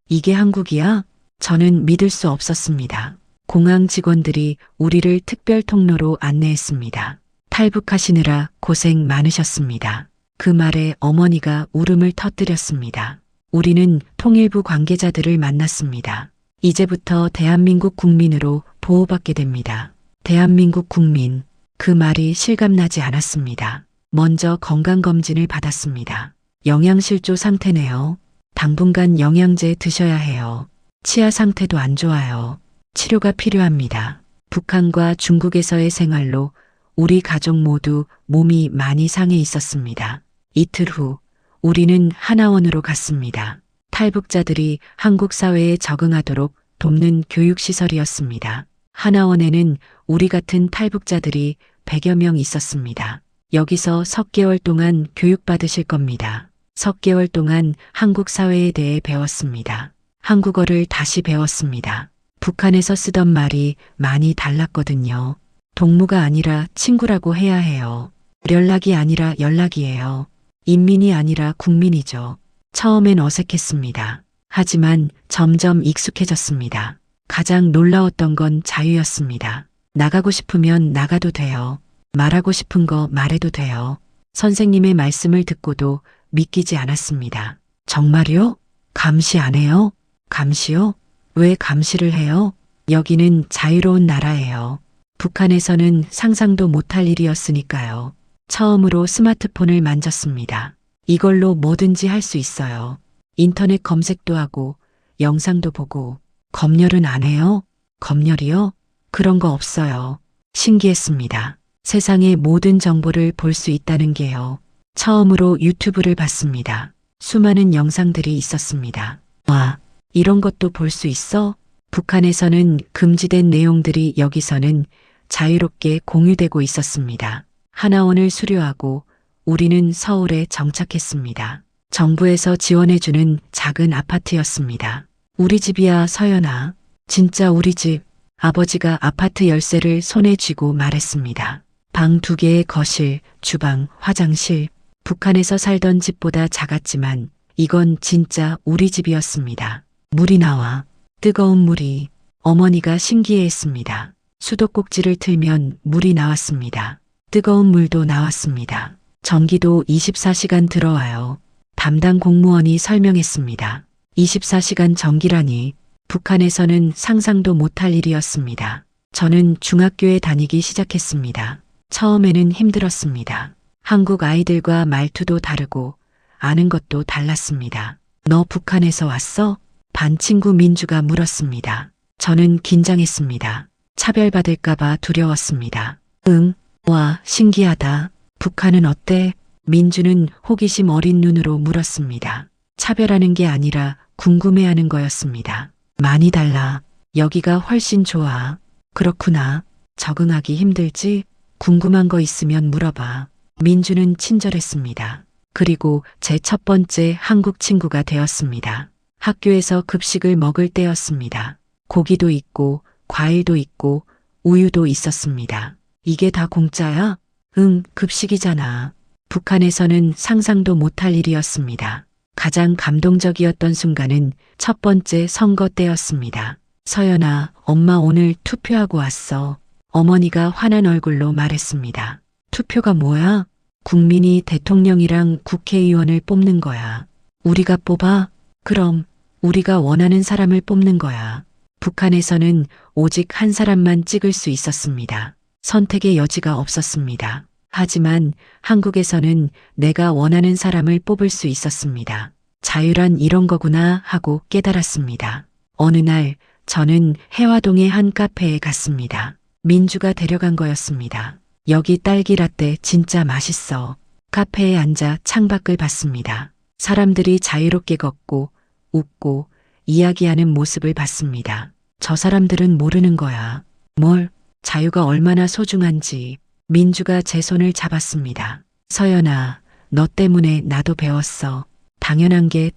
이게 한국이야? 저는 믿을 수 없었습니다. 공항 직원들이 우리를 특별 통로로 안내했습니다. 탈북하시느라 고생 많으셨습니다. 그 말에 어머니가 울음을 터뜨렸습니다. 우리는 통일부 관계자들을 만났습니다. 이제부터 대한민국 국민으로 보호받게 됩니다. 대한민국 국민, 그 말이 실감나지 않았습니다. 먼저 건강검진을 받았습니다. 영양실조 상태네요. 당분간 영양제 드셔야 해요. 치아 상태도 안 좋아요. 치료가 필요합니다. 북한과 중국에서의 생활로 우리 가족 모두 몸이 많이 상해 있었습니다. 이틀 후 우리는 하나원으로 갔습니다. 탈북자들이 한국 사회에 적응하도록 돕는 교육시설이었습니다. 하나원에는 우리 같은 탈북자들이 100여 명 있었습니다. 여기서 석 개월 동안 교육받으실 겁니다. 석 개월 동안 한국 사회에 대해 배웠습니다. 한국어를 다시 배웠습니다. 북한에서 쓰던 말이 많이 달랐거든요. 동무가 아니라 친구라고 해야 해요. 연락이 아니라 연락이에요. 인민이 아니라 국민이죠. 처음엔 어색했습니다. 하지만 점점 익숙해졌습니다. 가장 놀라웠던 건 자유였습니다. 나가고 싶으면 나가도 돼요. 말하고 싶은 거 말해도 돼요. 선생님의 말씀을 듣고도 믿기지 않았습니다. 정말요? 감시 안 해요? 감시요? 왜 감시를 해요? 여기는 자유로운 나라예요. 북한에서는 상상도 못할 일이었으니까요. 처음으로 스마트폰을 만졌습니다. 이걸로 뭐든지 할 수 있어요. 인터넷 검색도 하고 영상도 보고. 검열은 안 해요? 검열이요? 그런 거 없어요. 신기했습니다. 세상의 모든 정보를 볼 수 있다는 게요. 처음으로 유튜브를 봤습니다. 수많은 영상들이 있었습니다. 와, 이런 것도 볼 수 있어? 북한에서는 금지된 내용들이 여기서는 자유롭게 공유되고 있었습니다. 하나원을 수료하고 우리는 서울에 정착했습니다. 정부에서 지원해주는 작은 아파트였습니다. 우리 집이야, 서연아. 진짜 우리 집. 아버지가 아파트 열쇠를 손에 쥐고 말했습니다. 방 2개의 거실, 주방, 화장실. 북한에서 살던 집보다 작았지만 이건 진짜 우리 집이었습니다. 물이 나와. 뜨거운 물이. 어머니가 신기해했습니다. 수도꼭지를 틀면 물이 나왔습니다. 뜨거운 물도 나왔습니다. 전기도 24시간 들어와요. 담당 공무원이 설명했습니다. 24시간 전기라니 북한에서는 상상도 못할 일이었습니다. 저는 중학교에 다니기 시작했습니다. 처음에는 힘들었습니다. 한국 아이들과 말투도 다르고 아는 것도 달랐습니다. 너 북한에서 왔어? 반 친구 민주가 물었습니다. 저는 긴장했습니다. 차별받을까봐 두려웠습니다. 응, 와, 신기하다. 북한은 어때? 민주는 호기심 어린 눈으로 물었습니다. 차별하는 게 아니라 궁금해하는 거였습니다. 많이 달라. 여기가 훨씬 좋아. 그렇구나. 적응하기 힘들지? 궁금한 거 있으면 물어봐. 민주는 친절했습니다. 그리고 제 첫 번째 한국 친구가 되었습니다. 학교에서 급식을 먹을 때였습니다. 고기도 있고, 과일도 있고, 우유도 있었습니다. 이게 다 공짜야? 응, 급식이잖아. 북한에서는 상상도 못할 일이었습니다. 가장 감동적이었던 순간은 첫 번째 선거 때였습니다. 서연아, 엄마 오늘 투표하고 왔어. 어머니가 환한 얼굴로 말했습니다. 투표가 뭐야? 국민이 대통령이랑 국회의원을 뽑는 거야. 우리가 뽑아? 그럼 우리가 원하는 사람을 뽑는 거야. 북한에서는 오직 한 사람만 찍을 수 있었습니다. 선택의 여지가 없었습니다. 하지만 한국에서는 내가 원하는 사람을 뽑을 수 있었습니다. 자유란 이런 거구나 하고 깨달았습니다. 어느 날 저는 해화동의 한 카페에 갔습니다. 민주가 데려간 거였습니다. 여기 딸기 라떼 진짜 맛있어. 카페에 앉아 창밖을 봤습니다. 사람들이 자유롭게 걷고 웃고 이야기하는 모습을 봤습니다. 저 사람들은 모르는 거야. 뭘? 자유가 얼마나 소중한지. 민주가 제 손을 잡았습니다. 서연아, 너 때문에 나도 배웠어. 당연한 게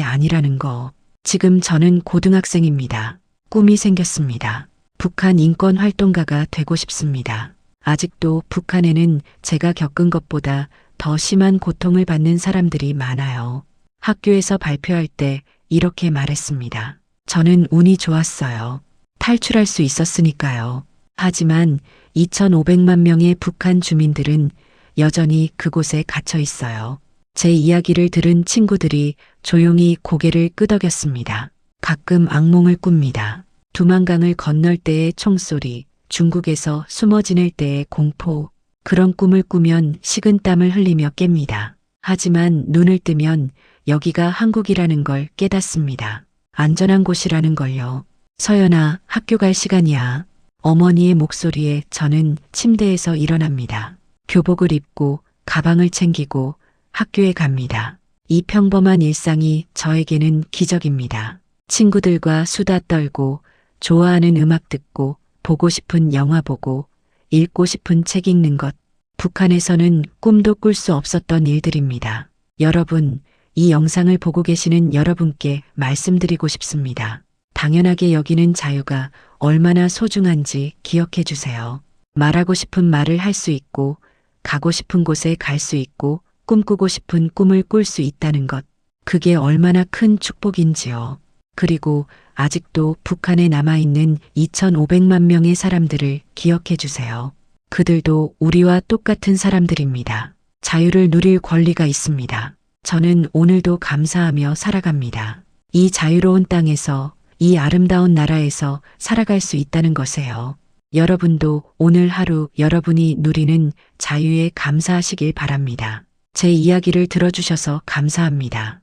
아니라는 거. 지금 저는 고등학생입니다. 꿈이 생겼습니다. 북한 인권 활동가가 되고 싶습니다. 아직도 북한에는 제가 겪은 것보다 더 심한 고통을 받는 사람들이 많아요. 학교에서 발표할 때 이렇게 말했습니다. 저는 운이 좋았어요. 탈출할 수 있었으니까요. 하지만 2,500만 명의 북한 주민들은 여전히 그곳에 갇혀 있어요. 제 이야기를 들은 친구들이 조용히 고개를 끄덕였습니다. 가끔 악몽을 꿉니다. 두만강을 건널 때의 총소리, 중국에서 숨어 지낼 때의 공포, 그런 꿈을 꾸면 식은땀을 흘리며 깹니다. 하지만 눈을 뜨면 여기가 한국이라는 걸 깨닫습니다. 안전한 곳이라는 걸요. 서연아, 학교 갈 시간이야. 어머니의 목소리에 저는 침대에서 일어납니다. 교복을 입고 가방을 챙기고 학교에 갑니다. 이 평범한 일상이 저에게는 기적입니다. 친구들과 수다 떨고 좋아하는 음악 듣고 보고 싶은 영화 보고 읽고 싶은 책 읽는 것. 북한에서는 꿈도 꿀 수 없었던 일들입니다. 여러분, 이 영상을 보고 계시는 여러분께 말씀드리고 싶습니다. 당연하게 여기는 자유가 얼마나 소중한지 기억해 주세요. 말하고 싶은 말을 할 수 있고, 가고 싶은 곳에 갈 수 있고, 꿈꾸고 싶은 꿈을 꿀 수 있다는 것. 그게 얼마나 큰 축복인지요. 그리고 아직도 북한에 남아있는 2,500만 명의 사람들을 기억해 주세요. 그들도 우리와 똑같은 사람들입니다. 자유를 누릴 권리가 있습니다. 저는 오늘도 감사하며 살아갑니다. 이 자유로운 땅에서, 이 아름다운 나라에서 살아갈 수 있다는 것에요. 여러분도 오늘 하루 여러분이 누리는 자유에 감사하시길 바랍니다. 제 이야기를 들어주셔서 감사합니다.